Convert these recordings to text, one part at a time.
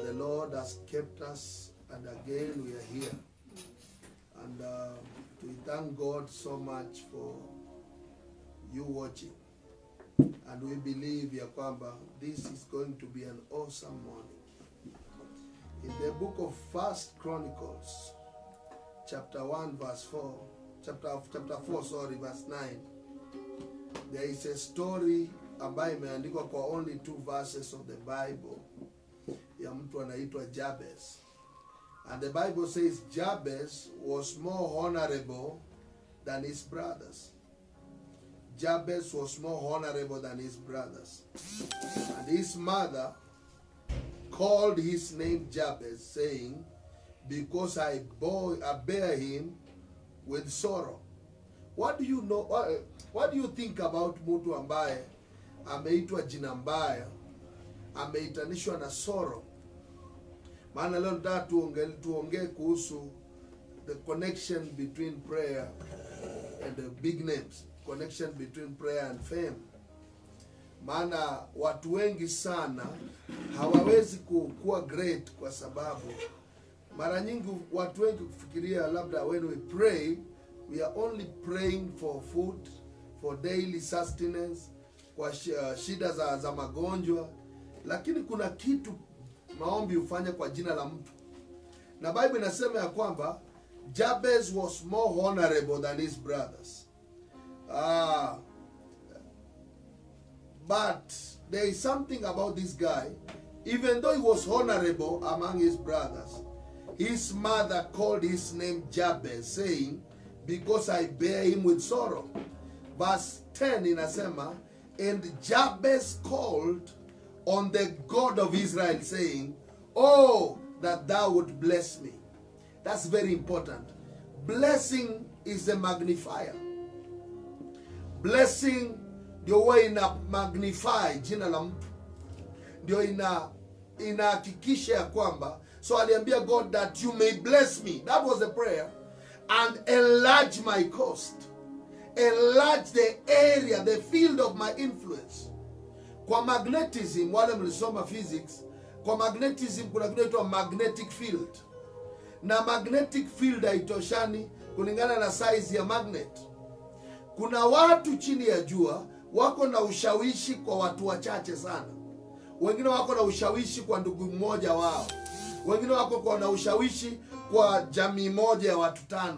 the Lord has kept us, and again we are here. And we thank God so much for you watching. And we believe, Yakwamba, this is going to be an awesome morning. In the book of 1 Chronicles, chapter 1, verse 4, chapter 4, verse 9, there is a story ambayo imeandikwa kwa only 2 verses of the Bible ya mtu anaitwa Jabez. And the Bible says Jabez was more honorable than his brothers. Jabez was more honorable than his brothers. And his mother called his name Jabez, saying, because I bear him with sorrow. What do you know? What do you think about mtu ambaye ameitwa jina mbaya, ameitanishwa na sorrow? Maana leo nataka tuongee kuhusu the connection between prayer and the big names, connection between prayer and fame. Maana watu wengi sana hawawezi kuwa great kwa sababu mara nyingi watu wengi kufikiria labda when we pray, we are only praying for food, for daily sustenance, kwa shida za magonjwa, lakini kuna kitu maombi ufanya kwa jina la mtu. Na Bible inasema ya kwamba Jabez was more honorable than his brothers. But there is something about this guy. Even though he was honorable among his brothers, his mother called his name Jabez, saying, because I bear him with sorrow. Verse 10 inasema, and Jabez called on the God of Israel, saying, oh, that thou would bless me. That's very important. Blessing is a magnifier. Blessing ndio huwa ina magnify jina la mtu. Ndio inahakikisha ya kwamba, so aliambia God that you may bless me. That was the prayer. And enlarge my coast. Enlarge the area, the field of my influence. Kwa magnetism, wale mlisoma physics, kwa magnetism kuna kitu inaitwa magnetic field. Na magnetic field haitoshani kulingana na size ya magnet. Kuna watu chini ya jua wako na ushawishi kwa watu wachache sana. Wengine wako na ushawishi kwa ndugu mmoja wao. Wengine wako na ushawishi kwa jamii moja ya watu 5.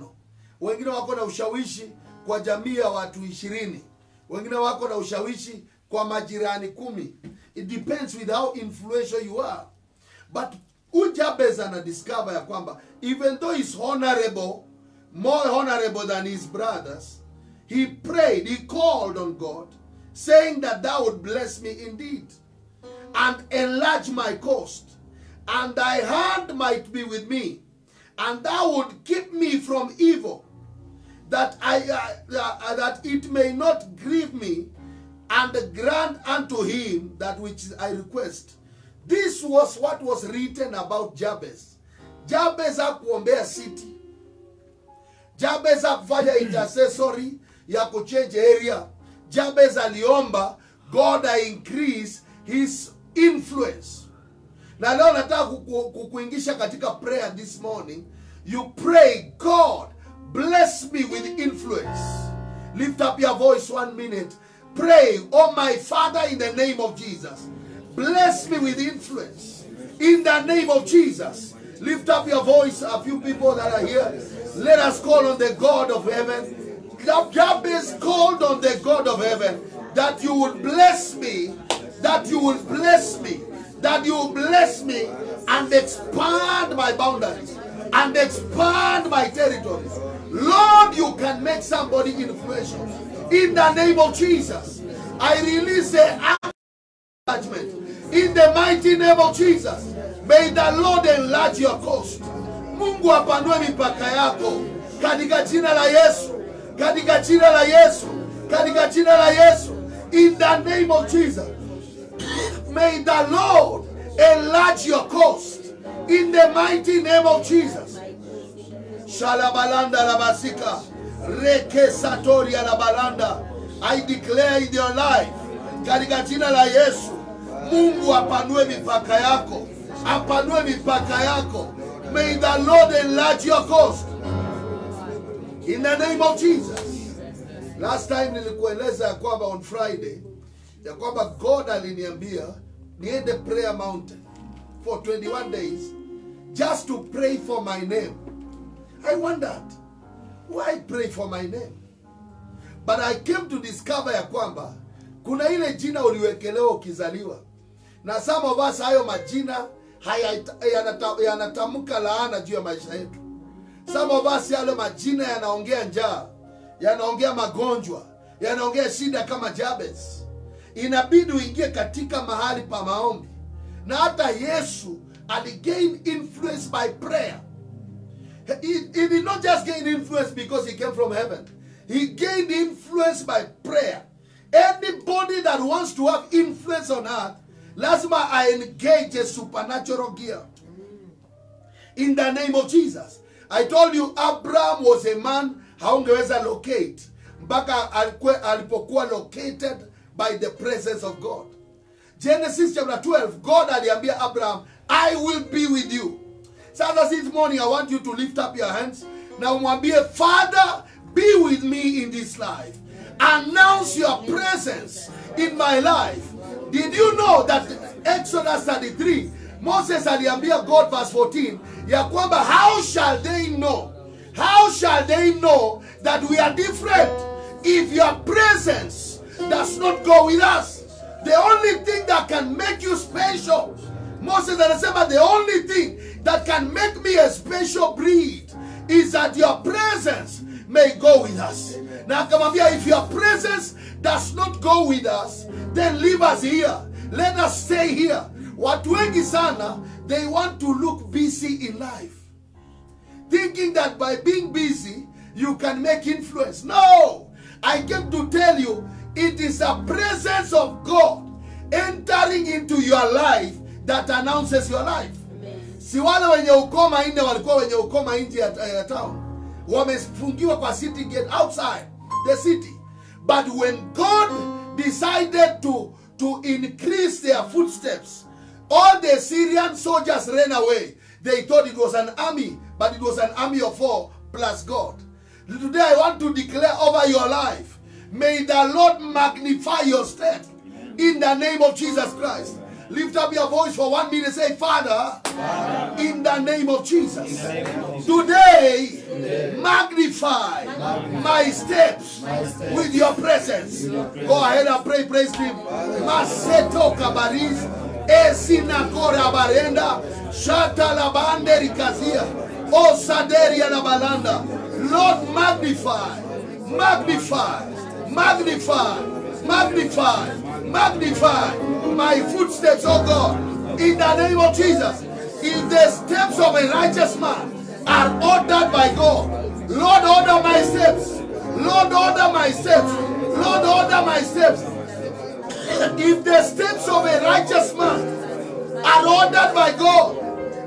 Wengine wako na ushawishi kwa jamii ya watu 20. Wengine wako na ushawishi kwa majirani 10. It depends with how influential you are. But Jabez discover ya kwamba even though he's honorable, more honorable than his brothers, he prayed, he called on God, saying that thou would bless me indeed, and enlarge my coast, and thy hand might be with me, and thou would keep me from evil, that that it may not grieve me, and grant unto him that which I request. This was what was written about Jabez. Jabez hakuombea city. Jabez hakufanya intercessory ya kuchange area. Jabez aliomba God increase his influence. Na leo nataka kukuingisha katika prayer this morning. You pray, God, bless me with influence. Lift up your voice 1 minute. Pray, oh my Father, in the name of Jesus. Bless me with influence. In the name of Jesus. Lift up your voice, a few people that are here. Let us call on the God of heaven. Jabez called on the God of heaven that you would bless me, that you would bless me, that you will bless me and expand my boundaries and expand my territories. Lord, you can make somebody influential. In the name of Jesus, I release the enlargement. In the mighty name of Jesus, may the Lord enlarge your coast. Mungu apanue mipaka yako katika jina la Yesu, katika jina la Yesu, katika jina la Yesu. In the name of Jesus, may the Lord enlarge your coast. In the mighty name of Jesus. Shalabalanda labasika, reke satoria labalanda. I declare in your life, katika jina la Yesu, Mungu apanue mipaka yako. apanue mipaka yako. May the Lord enlarge your coast. In the name of Jesus. Last time nilikueleza ya kwamba on Friday, ya kwamba God aliniambia niende prayer mountain for 21 days just to pray for my name. I wondered, why pray for my name? But I came to discover ya kwamba kuna ile jina uliwekelewa ukizaliwa. Na some of us hayo majina yanatamka laana juu ya maisha yetu. Some of us yale majina yanaongea njaa, yanaongea magonjwa, yanaongea shida kama Jabez. Inabidi uingie katika mahali pa maombi. Na hata Yesu aligain influence by prayer. He did not just gain influence because he came from heaven. He gained influence by prayer. Anybody that wants to have influence on earth, lazima engage a supernatural gear. In the name of Jesus. I told you Abraham was a man haungeweza locate mpaka alipokuwa located by the presence of God. Genesis chapter 12, God aliambia Abraham, I will be with you. So this morning I want you to lift up your hands. Now umwambie, Father, be with me in this life. Announce your presence in my life. Did you know that Exodus 33, Moses aliambia God, verse 14, ya kwamba how shall they know? How shall they know that we are different if your presence does not go with us? The only thing that can make you special, Moses anasema, the only thing that can make me a special breed is that your presence may go with us. Now akamwambia, if your presence does not go with us, then leave us here. Let us stay here. Watu wengi sana, they want to look busy in life, thinking that by being busy you can make influence. No, I came to tell you, it is the presence of God entering into your life that announces your life. Si wale wenye ukoma nje walikuwa wenye ukoma nje ya town, wamefungiwa kwa city gate outside the city. But when God decided to increase their footsteps, all the Syrian soldiers ran away. They thought it was an army, but it was an army of 4 plus God. Today I want to declare over your life, may the Lord magnify your steps in the name of Jesus Christ. Lift up your voice for 1 minute and say, Father, in the name of Jesus, today magnify my steps with your presence. Go ahead and pray, praise him. Maseto kabaris, esina kora barenda, shata la bande rikazia, o saderia la balanda. Lord, magnify, magnify, magnify, magnify, magnify my footsteps, oh God, in the name of Jesus. If the steps of a righteous man are ordered by God, Lord, order my steps. Lord, order my steps. Lord, order my steps. If the steps of a righteous man are ordered by God,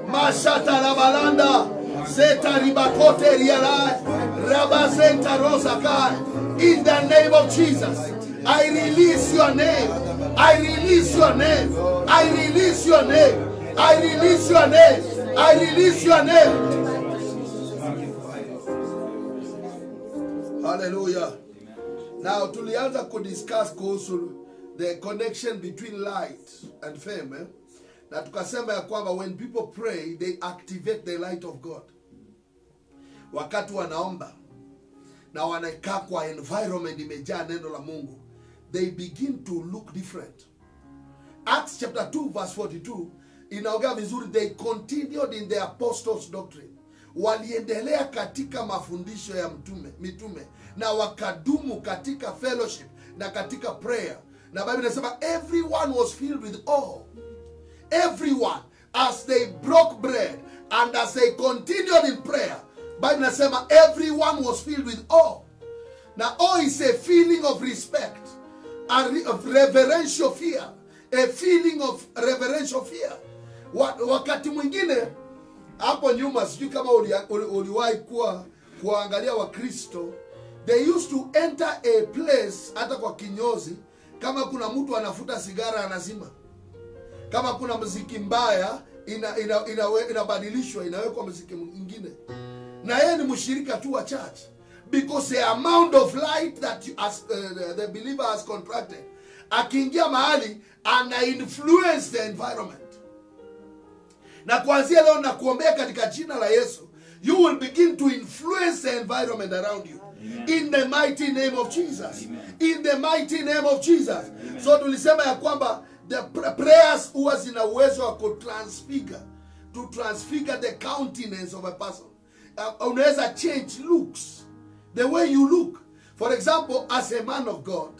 Mashata Rabalanda, Zeta Ribakote Rialai, Rabazenta Rosakai, in the name of Jesus, I release your name. I release your name. I release your name. I release your name. I release your name. Hallelujah. Now tulianza kudiscuss kuhusu the connection between light and fame. Na tukasema ya kwamba when people pray, they activate the light of God. Wakati wanaomba na wanakaa kwa environment imejaa neno la Mungu, they begin to look different. Acts chapter 2 verse 42 inaongea vizuri, they continued in the apostles' doctrine. Waliendelea katika mafundisho ya mitume na wakadumu katika fellowship na katika prayer. Na Bible inasema everyone was filled with awe. Everyone, as they broke bread and as they continued in prayer, Bible inasema everyone was filled with awe. Now awe is a feeling of respect, of reverential fear, a feeling of reverential fear. Wakati mwingine hapo nyuma, sijui kama uliwahi kuangalia wa Kristo, they used to enter a place hata kwa kinyozi, kama kuna mtu anafuta sigara anazima, kama kuna muziki mbaya inabadilishwa, inawekwa muziki mwingine, na yeye ni mshirika tu wa church, because the amount of light that the believer has contracted, akiingia mahali ana influence the environment. Na kuanzia leo nakuombea katika jina la Yesu, you will begin to influence the environment around you. Amen. In the mighty name of Jesus. Amen. In the mighty name of Jesus. Amen. So tulisema ya kwamba the prayers huwa zina uwezo wa to transfigure the countenance of a person. Unaweza change looks, the way you look. For example, as a man of God,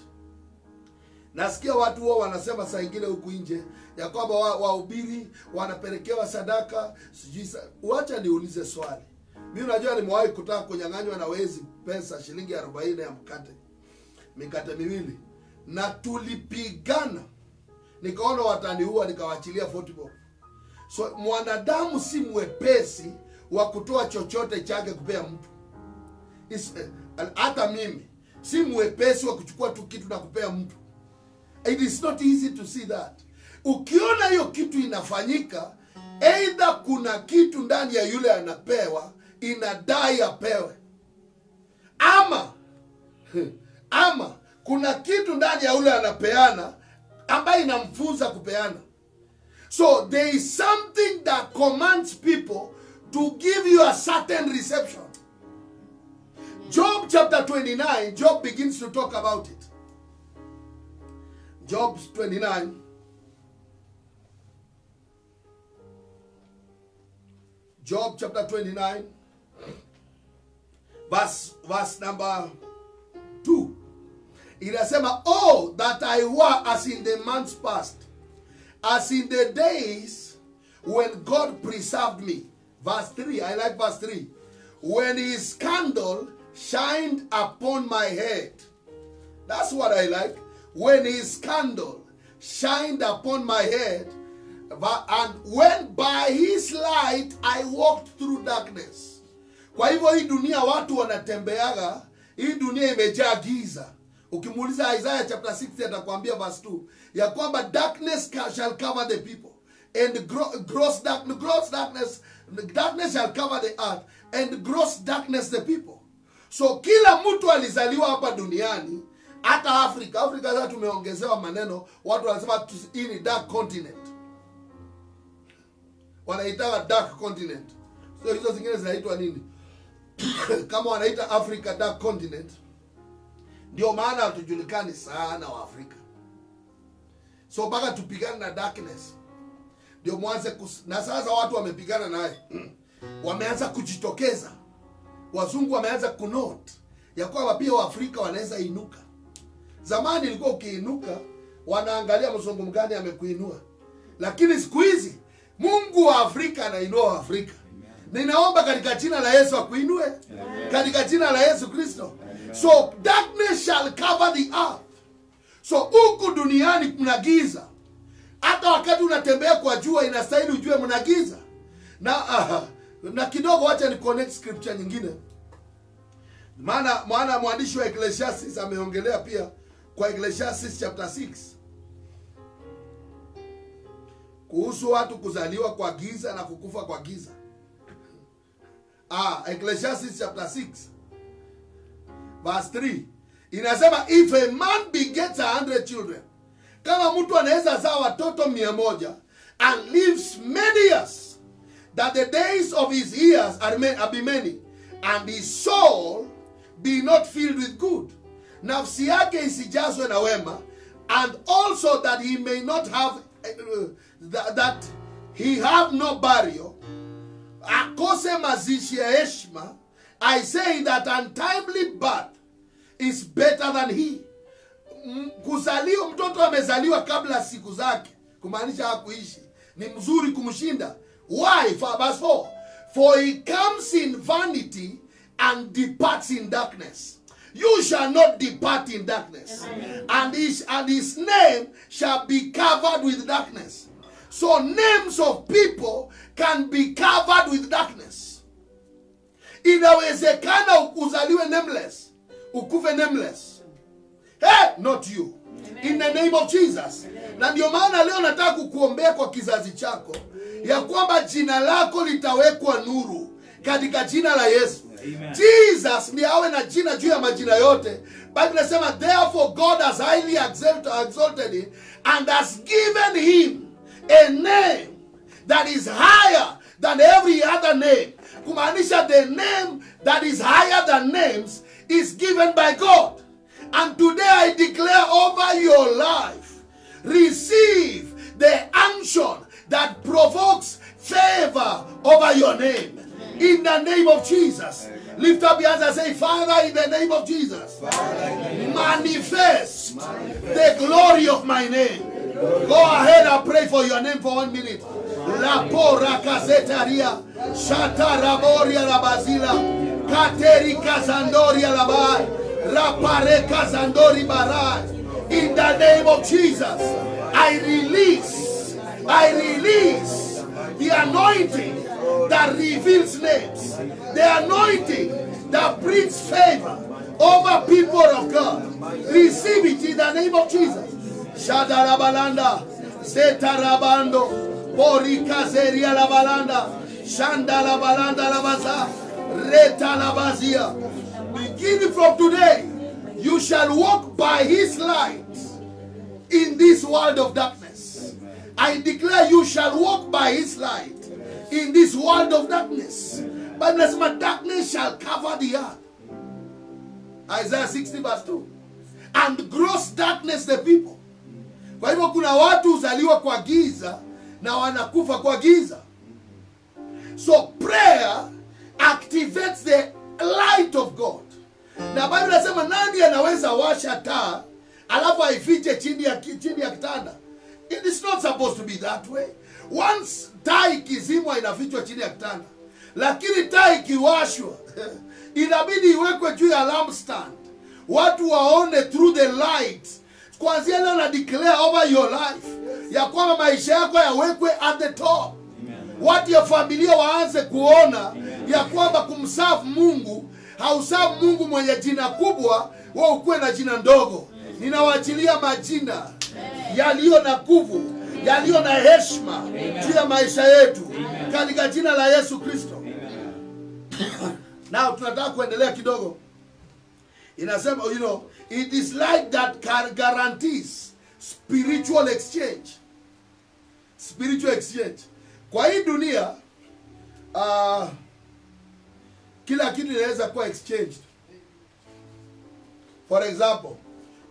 nasikia watu wao wanasema saa ingine huku nje ya kwamba wahubiri wanapelekewa sadaka sijui. Wacha niulize swali. Mimi unajua nimewahi kutaka kunyang'anywa na wezi pesa shilingi 40 ya mikate miwili, na tulipigana, nikaona wataniua, nikawachilia 40 bob. So mwanadamu si mwepesi wa kutoa chochote chake kupea mtu. Hata mimi si mwepesi wa kuchukua tu kitu na kupea mtu. It is not easy to see that. Ukiona hiyo kitu inafanyika, either kuna kitu ndani ya yule anapewa inadai apewe, ama kuna kitu ndani ya yule anapeana ambaye inamfunza kupeana. So there is something that commands people to give you a certain reception. Job chapter 29, Job begins to talk about it. Job 29. Job chapter 29. Verse number 2. Inasema, oh, that I were as in the months past, as in the days when God preserved me. Verse 3, I like verse 3. When his candle shined upon my head. That's what I like. When his candle shined upon my head, and when by his light I walked through darkness. Kwa hivyo hii dunia watu wanatembeaga, hii dunia imejaa giza. Ukimuuliza Isaiah chapter 60 atakwambia verse 2 ya kwamba darkness shall cover the people, and gross darkness shall cover the earth, and gross darkness the people. So kila mtu alizaliwa hapa duniani, hata Afrika sasa tumeongezewa maneno, watu wanasema hii ni dark continent. Wanaita dark continent. So hizo zingine zinaitwa nini? Kama wanaita Africa dark continent, ndio maana hatujulikani sana wa Afrika. So mpaka tupigane na darkness ndio mwanze na sasa watu wamepigana naye. Wameanza kujitokeza. Wazungu wameanza kunote ya kwamba pia Waafrika wanaweza inuka. Zamani ilikuwa ukiinuka wanaangalia mzungu mgani amekuinua. Lakini siku hizi Mungu wa Afrika anainua wa Afrika. Ninaomba katika jina la Yesu akuinue. Katika jina la Yesu Kristo. So darkness shall cover the earth. So huku duniani kuna giza. Hata wakati unatembea kwa jua inastahili ujue mna giza. Na kidogo wacha ni connect scripture nyingine. Maana mwandishi wa Ecclesiastes ameongelea pia kwa Ecclesiastes chapter 6. Kuhusu watu kuzaliwa kwa giza na kukufa kwa giza. Ecclesiastes chapter 6 verse 3 inasema, if a man begets 100 children, kama mtu anaweza zaa watoto 100 and lives many years, that the days of his years are be many, and his soul be not filled with good, nafsi yake isijazwe na wema, and also that he may not have that he have no burial, akose mazishi ya heshima, I say that untimely birth is better than he. Kuzaliwa, mtoto amezaliwa kabla siku zake, kumaanisha hakuishi, ni mzuri kumshinda. Why? For verse 4. For he comes in vanity and departs in darkness. You shall not depart in darkness. And his name shall be covered with darkness. So names of people can be covered with darkness. Inawezekana uzaliwe nameless, ukufe nameless. Hey, not you. In the name of Jesus. Na ndio maana leo nataka kukuombea kwa kizazi chako ya kwamba jina lako litawekwa nuru katika jina la Yesu. Amen. Jesus ni awe na jina juu ya majina yote. Bible inasema therefore God has highly exalted him and has given him a name that is higher than every other name. Kumaanisha the name that is higher than names is given by God. And today I declare over your life, receive the unction that provokes favor over your name. In the name of Jesus. Lift up your hands and say, Father, in the name of Jesus, manifest the glory of my name. Go ahead and pray for your name for 1 minute. La porra casetaria, shataraboria la basila, kateri kazandoria la bai, rapare kazandori barai. In the name of Jesus, I release the anointing that reveals names, the anointing that brings favor over people of God. Receive it in the name of Jesus. Shadarabalanda, Zetarabando, Borika Zeria Labalanda, Shanda Labalanda Labaza, Reta Labazia. Beginning from today, you shall walk by his light in this world of darkness. I declare you shall walk by his light in this world of darkness. But my darkness shall cover the earth. Isaiah 60 verse 2. And gross darkness the people. Kwa hivyo kuna watu uzaliwa kwa giza na wanakufa kwa giza. So prayer activates the light of God. Na Bible inasema nani anaweza washa taa alafu aifiche chini ya kitanda? It is not supposed to be that way. Once taa ikizimwa inafichwa chini ya kitanda. Lakini taa ikiwashwa inabidi iwekwe juu ya lampstand. Watu waone through the light. Kuanzia leo na declare over your life ya kwamba maisha yako yawekwe at the top. Watu ya familia waanze kuona ya kwamba kumserve Mungu, hauserve Mungu mwenye jina kubwa, wewe ukuwe na jina ndogo. Ninawaachilia majina yaliyo na nguvu, yaliyo na heshima juu ya maisha yetu katika jina la Yesu Kristo. Now tunataka kuendelea kidogo. Inasema, you know, it is like that guarantees spiritual exchange. Spiritual exchange. Kwa hii dunia kila kitu inaweza kuwa exchanged. For example,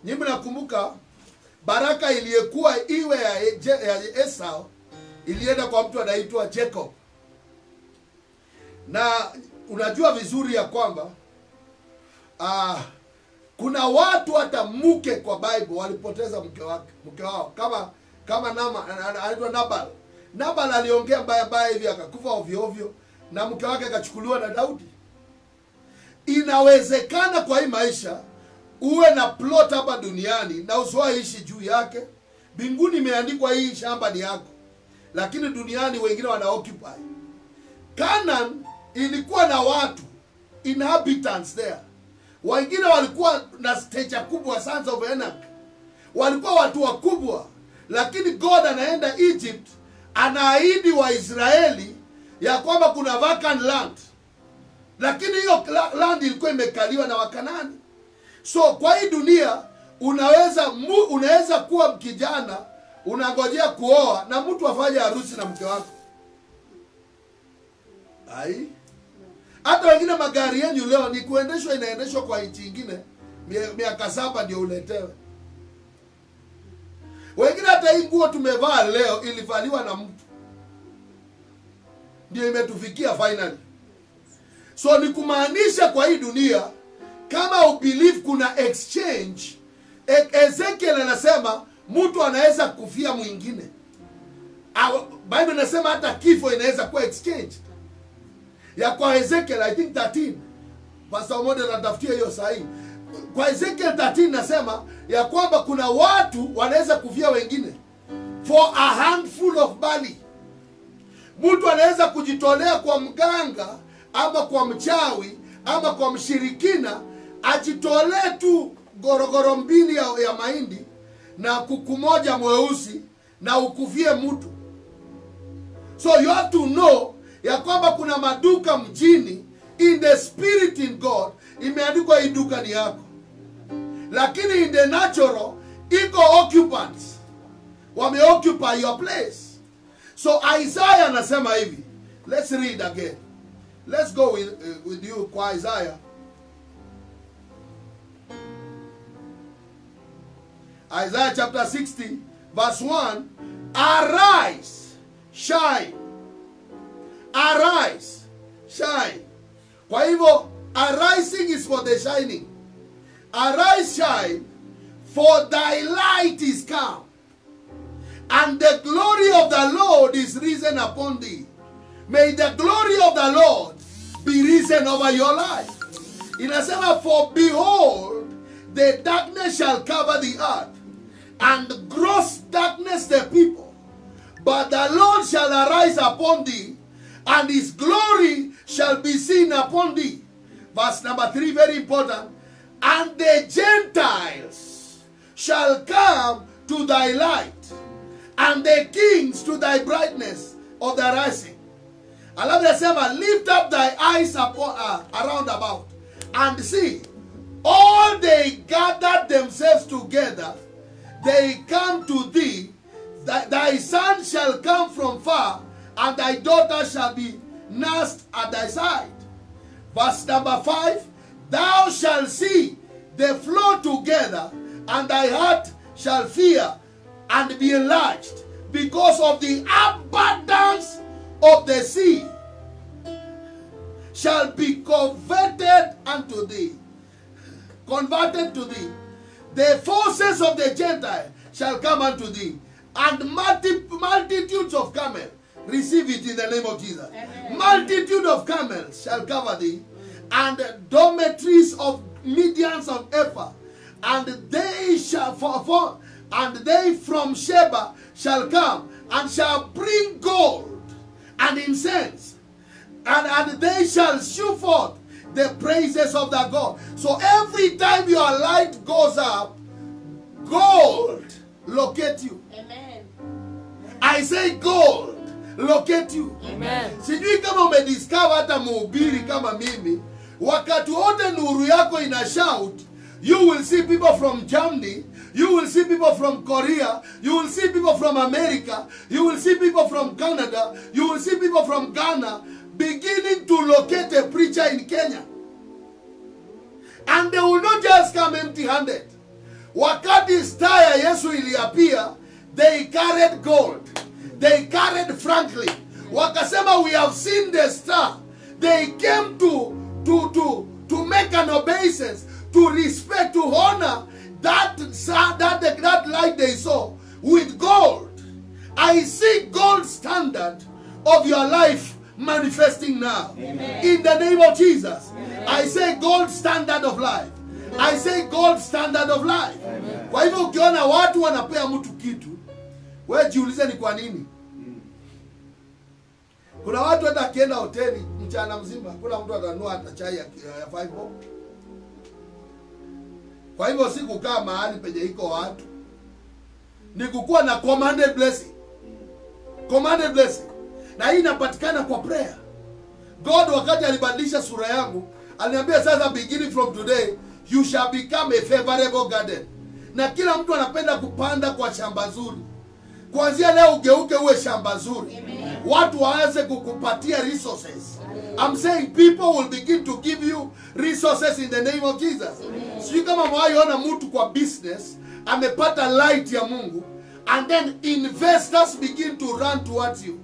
nyinyi mnakumbuka baraka iliyokuwa iwe ya Esau ilienda kwa mtu anaitwa Jacob. Na unajua vizuri ya kwamba kuna watu hata mke kwa Bible walipoteza mke wao kama anaitwa Nabal. Nabal aliongea mbaya hivi akakufa ovyo ovyo na mke wake akachukuliwa na Daudi. Inawezekana kwa hii maisha uwe na plot hapa duniani na usiwaishi juu yake. Mbinguni imeandikwa hii shamba ni yako. Lakini duniani wengine wana occupy. Canaan ilikuwa na watu, inhabitants there. Wengine walikuwa na stature kubwa, sons of Anak. Walikuwa watu wakubwa. Lakini God anaenda Egypt, anaahidi wa Israeli ya kwamba kuna vacant land. Lakini hiyo land ilikuwa imekaliwa na Wakanani. So kwa hii dunia unaweza kuwa kijana unangojea kuoa na mtu afanye harusi na mke wako. Ai. Hata wengine magari yenu leo ni kuendeshwa, inaendeshwa kwa nchi nyingine miaka 7 ndio uletewe. Wengine hata hii nguo tumevaa leo ilivaliwa na mtu ndio imetufikia finally. So ni kumaanisha kwa hii dunia kama ubelieve kuna exchange. Ezekiel anasema mtu anaweza kufia mwingine. Bible inasema hata kifo inaweza kuwa exchange. Ya kwa Ezekiel I think 13. Pastor Omondi anatafutia hiyo sahihi. Kwa Ezekiel 13 nasema ya kwamba kuna watu wanaweza kufia wengine for a handful of barley. Mtu anaweza kujitolea kwa mganga ama kwa mchawi ama kwa mshirikina, ajitolee tu gorogoro mbili ya mahindi na kuku moja mweusi na ukufie mtu. So you have to know ya kwamba kuna maduka mjini, in the spirit in God imeandikwa hii duka ni yako, lakini in the natural iko occupants wameoccupy your place. So Isaiah anasema hivi, let's read again. Let's go with you kwa Isaiah. Isaiah chapter 60 verse 1. Arise, shine. Arise, shine. Kwa hivyo, arising is for the shining. Arise, shine, for thy light is come, and the glory of the Lord is risen upon thee. May the glory of the Lord be risen over your life. Inasema, for behold, the darkness shall cover the earth, and gross darkness the people. But the Lord shall arise upon thee, and his glory shall be seen upon thee. Verse number 3, very important. And the Gentiles shall come to thy light, and the kings to thy brightness of the rising. Alafu nasema, lift up thy eyes upon, around about, and see, all they gathered themselves together, they come to thee. Thy son shall come from far, and thy daughter shall be nursed at thy side. Verse number 5, thou shalt see they flow together, and thy heart shall fear and be enlarged, because of the abundance of the sea shall be converted unto thee. Converted to thee. The forces of the Gentile shall come unto thee, and multitudes of camels. Receive it in the name of Jesus. Amen. Multitude of camels shall cover thee, and dormitories of Midians of Ephah, and they shall and they from Sheba shall come, and shall bring gold and incense, and they shall shew forth the praises of the God. So every time your light goes up, gold locate you. Amen. I say gold locate you. Amen. Sijui kama umediscover hata mhubiri kama mimi, wakati wote nuru yako ina shout, you will see people from Germany, you will see people from Korea, you will see people from America, you will see people from Canada, you will see people from Ghana beginning to locate a preacher in Kenya. And they will not just come empty-handed. Wakati star ya Yesu iliapia, they carried gold. They carried Franklin. Wakasema, we have seen the star. They came to make an obeisance, to respect, to honor that light they saw with gold. I see gold standard of your life manifesting now. Amen. In the name of Jesus. Amen. I say gold standard of life. Amen. I say gold standard of life. Amen. Kwa hivyo ukiona watu wanapea mtu kitu, wewe jiulize ni kwa nini. Kuna watu hata akienda hoteli mchana mzima, kuna mtu atanunua hata chai ya 5 bob. Kwa hivyo si kukaa mahali penye iko watu, ni kukuwa na commanded blessing. Commanded blessing. Na hii inapatikana kwa prayer. God wakati alibadilisha sura yangu, aliniambia sasa, beginning from today you shall become a favorable garden. Na kila mtu anapenda kupanda kwa shamba zuri. Kuanzia leo ugeuke uwe shamba zuri. Amen. Watu waanze kukupatia resources. Amen. I'm saying people will begin to give you resources in the name of Jesus. Sijui kama mwaiona mtu kwa business amepata light ya Mungu, and then investors begin to run towards you.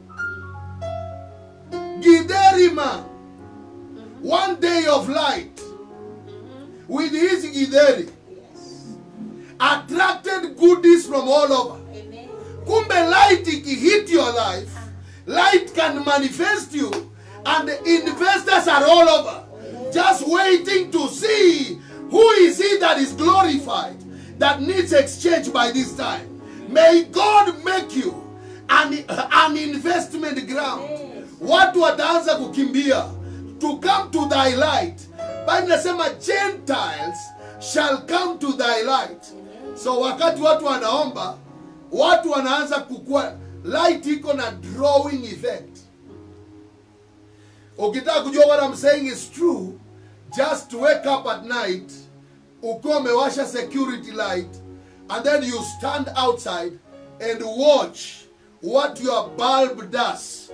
Gideri man, one day of light with his Gideri attracted goodies from all over. Amen. Kumbe light hit your life, light can manifest you, and the investors are all over, just waiting to see who is he that is glorified, that needs exchange by this time. May God make you an investment ground. Watu wataanza kukimbia to come to thy light. Bible inasema Gentiles shall come to thy light. So wakati watu wanaomba, watu wanaanza kukua, light iko na drawing effect. Ukitaka kujua what I'm saying is true, just wake up at night, ukiwa umewasha security light, and then you stand outside and watch what your bulb does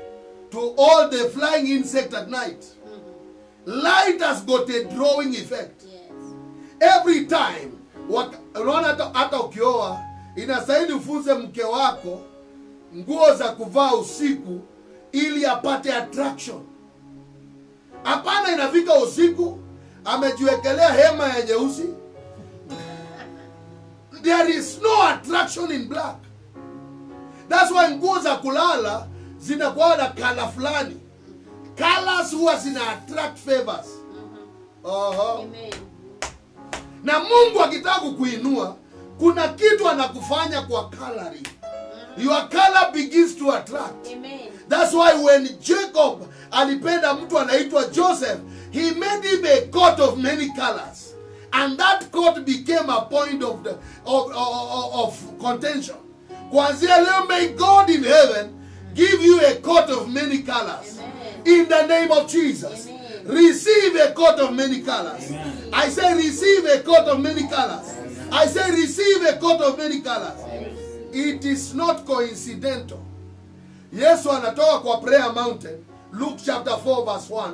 to all the flying insects at night. Light has got a drawing effect. Every time. Unaona hata ukioa, inastahili ufunze mke wako nguo za kuvaa usiku ili apate attraction. Hapana inafika usiku amejiwekelea hema ya nyeusi. There is no attraction in black. That's why nguo za kulala zinakuwa na color fulani. Colors huwa zina attract favors. Amen. Na Mungu akitaka kukuinua, kuna kitu anakufanya kwa coloring. Your color begins to attract. Amen. That's why when Jacob alipenda mtu anaitwa Joseph, he made him a coat of many colors. And that coat became a point of contention. Kuanzia leo, may God in heaven give you a coat of many colors. Amen. In the name of Jesus. Amen. Receive a coat of many colors. Amen. I say receive a coat of many colors. Amen. I say receive a coat of many colors. Amen. It is not coincidental. Yesu anatoka kwa prayer mountain, Luke chapter 4 verse 1.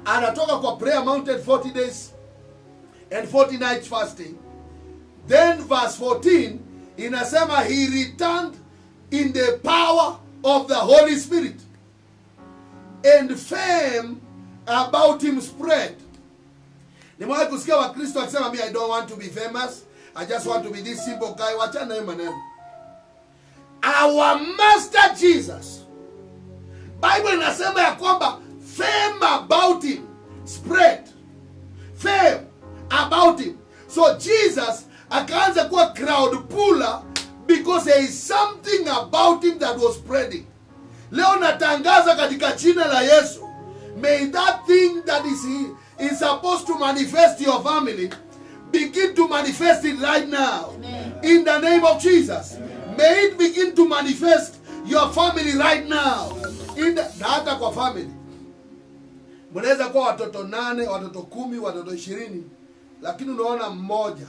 Anatoka kwa prayer mountain 40 days and 40 nights fasting. Then verse 14 inasema he returned in the power of the Holy Spirit, and fame about him spread. Nimewahi kusikia Wakristo akisema, I don't want to be famous, I just want to be this simple guy. Wachana hiyo maneno. Our Master Jesus, Bible inasema ya kwamba fame about him spread. Fame about him. So Jesus akaanza kuwa crowd puller because there is something about him that was spreading. Leo natangaza katika jina la Yesu, may that thing that is supposed to manifest your family begin to manifest it right now. Amen. In the name of Jesus. Amen. May it begin to manifest your family right now. Na hata kwa family, mnaweza kuwa watoto 8, watoto 10, watoto 20, lakini unaona mmoja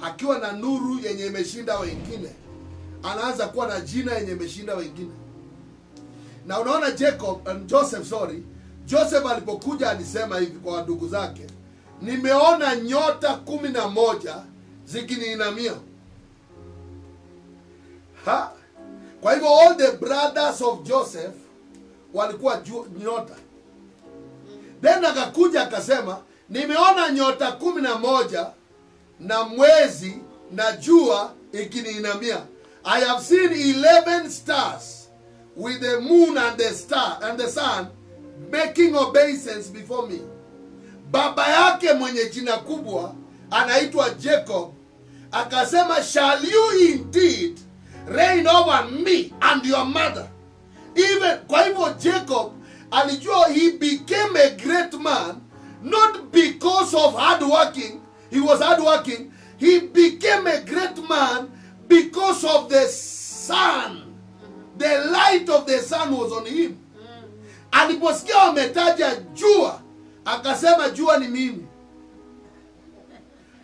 akiwa na nuru yenye imeshinda wengine, anaanza kuwa na jina yenye imeshinda wengine. Na unaona Joseph alipokuja alisema hivi kwa ndugu zake, nimeona nyota 11 zikiniinamia. Kwa hivyo all the brothers of Joseph walikuwa nyota. Then akakuja akasema, nimeona nyota 11 na mwezi na jua ikiniinamia. I have seen 11 stars with the moon and the sun making obeisance before me. Baba yake mwenye jina kubwa anaitwa Jacob akasema, shall you indeed reign over me and your mother? Even kwa hivyo Jacob alijua he became a great man not because of hard working. He was hard working. He became a great man because of the sun. The light of the sun was on him. Aliposikia wametaja jua, akasema jua ni mimi.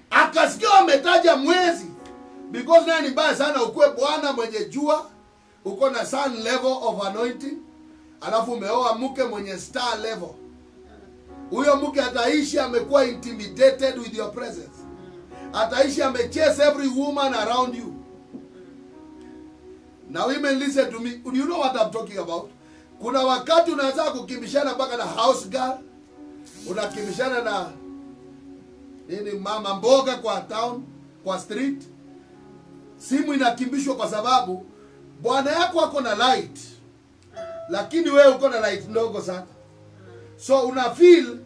Akasikia wametaja mwezi, because naye ni mbaya sana ukue bwana mwenye jua, uko na sun level of anointing, alafu umeoa mke mwenye star level. Huyo mke ataishi amekuwa intimidated with your presence. Ataishi amechase every woman around you. Now women, listen to me. You know what I'm talking about? Kuna wakati unaanza kukimbishana mpaka na house girl, unakimbishana na mama mboga kwa town, kwa street. Simu inakimbishwa kwa sababu bwana yako ako na light, lakini wewe uko na light ndogo sana. So una feel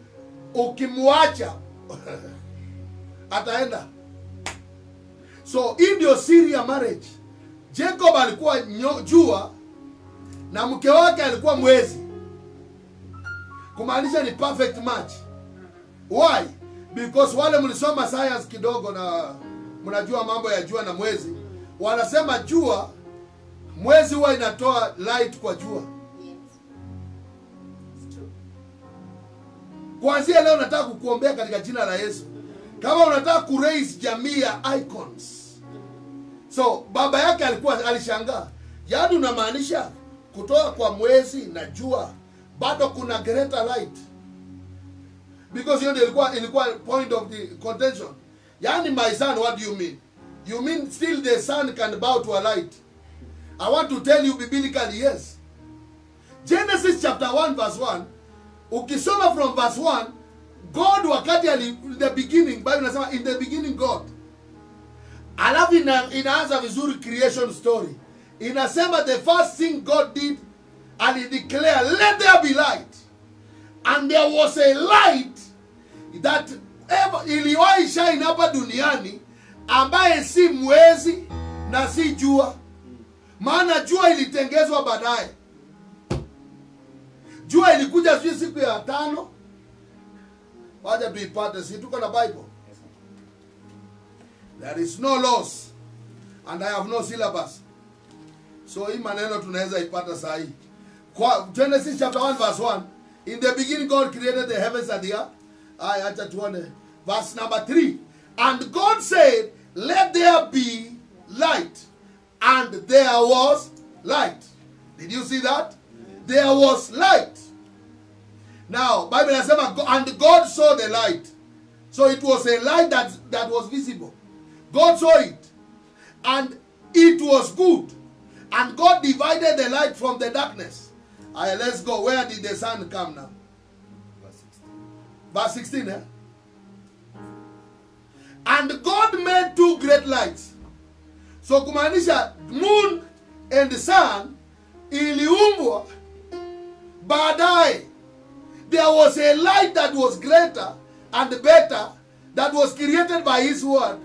ukimwacha ataenda. So in your Syria marriage, Jacob alikuwa jua na mke wake alikuwa mwezi. Kumaanisha ni perfect match. Why? Because wale mlisoma science kidogo na mnajua mambo ya jua na mwezi, wanasema jua, mwezi huwa inatoa light kwa jua. Kuanzia leo nataka kukuombea katika jina la Yesu. Kama unataka kuraise jamii ya icons. So baba yake alishangaa. Yaani unamaanisha kutoka kwa mwezi na jua bado kuna greater light? Because hiyo ilikuwa point of the contention. Yaani my son, what do you mean? You mean still the sun can bow to a light? I want to tell you biblically, yes. Genesis chapter 1 verse 1. Ukisoma from verse 1, God wakati in the beginning, Bible inasema in the beginning God. Alafu inaanza vizuri creation story. Inasema the first thing God did, and he declared, let there be light. And there was a light that iliwahi shine hapa duniani, ambaye si mwezi na si jua. Maana jua ilitengezwa baadaye. Jua ilikuja siku ya 5. Wacha tuipate, si tuko na Bible. There is no loss and I have no syllabus. So hii maneno tunaweza ipata saa hii. Kwa Genesis chapter 1 verse 1, in the beginning God created the heavens and the earth. Acha tuone verse number 3. And God said, let there be light. And there was light. Did you see that? There was light. Now, Bible says, and God saw the light. So it was a light that was visible. God saw it. And it was good. And God divided the light from the darkness. Alright, let's go. Where did the sun come now? Verse 16. Eh? And God made 2 great lights. So kumaanisha moon and the sun iliumbwa baadaye. There was a light that was greater and better that was created by his word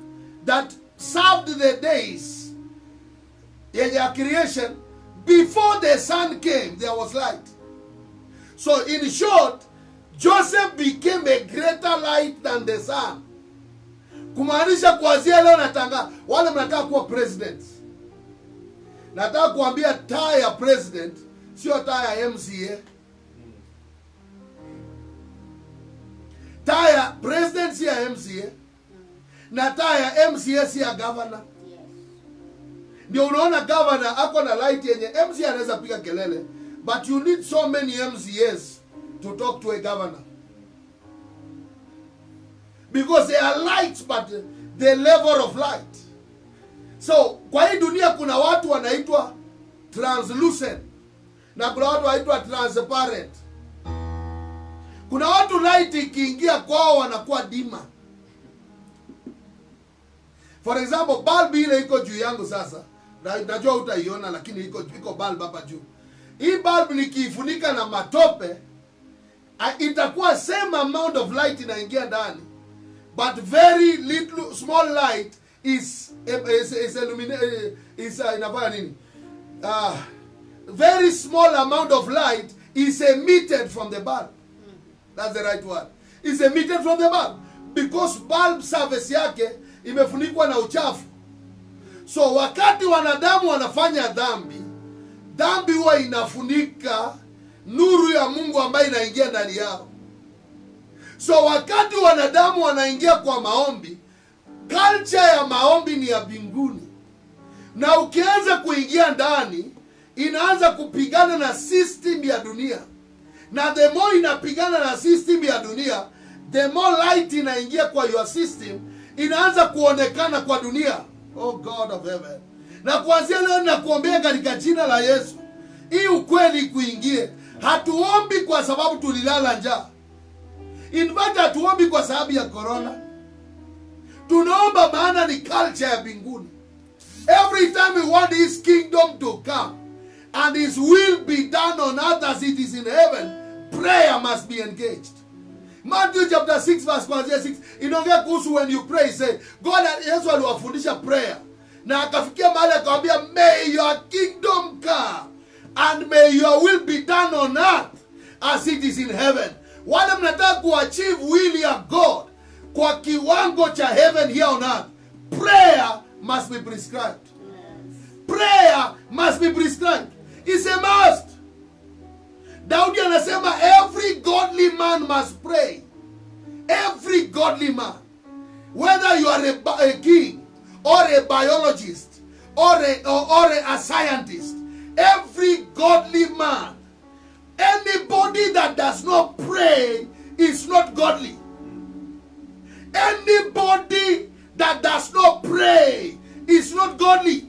that served the days in their creation. Before the sun came, there was light. So in short, Joseph became a greater light than the sun. Kumaanisha kuanzia leo natanga wale mnataka kuwa president. Nataka kuambia taa ya president sio taa ya MCA. Taa ya president si ya MCA. Na taa ya MCA si ya governor. Ndio unaona governor ako na light yenye MCA anaweza piga kelele, but you need so many MCAs to talk to a governor. Because they are lights, but the level of light. So, kwa hii dunia kuna watu wanaitwa translucent. Na kuna watu wanaitwa transparent. Kuna watu light ikiingia kwao wanakuwa dima. For example, bulb ile iko juu yangu sasa. Najua utaiona lakini iko bulb hapa juu. Hii bulb nikiifunika na matope, itakuwa same amount of light inaingia ndani. But very little, small light is illuminated, inafanya nini? Very small amount of light is emitted from the bulb. That's the right word. It's emitted from the bulb. Because bulb surface yake imefunikwa na uchafu. So wakati wanadamu wanafanya dhambi, dhambi huwa inafunika nuru ya Mungu ambayo inaingia ndani yao. So wakati wanadamu wanaingia kwa maombi, culture ya maombi ni ya mbinguni. Na ukianza kuingia ndani, inaanza kupigana na system ya dunia. Na the more inapigana na system ya dunia, the more light inaingia kwa your system, inaanza kuonekana kwa dunia. Oh God of heaven. Na kuanzia leo nakuombea katika jina la Yesu, hii ukweli kuingie. Hatuombi kwa sababu tulilala njaa. In fact, hatuombi kwa sababu ya corona. Tunaomba maana ni culture ya mbinguni. Every time we want his kingdom to come and his will be done on earth as it is in heaven, prayer must be engaged. Matthew chapter 6 verse 6 inaongea kuhusu when you pray, say God, Yesu aliwafundisha prayer na akafikia mahali akamwambia, may your kingdom come and may your will be done on earth as it is in heaven. Wale mnataka kuachieve will ya God, kwa kiwango cha heaven here on earth, prayer must be prescribed. Prayer must be prescribed. It's a must. Daudi anasema every godly man must pray. Every godly man. Whether you are a king or a biologist or a scientist, every godly man, anybody that does not pray is not godly. Anybody that does not pray is not godly.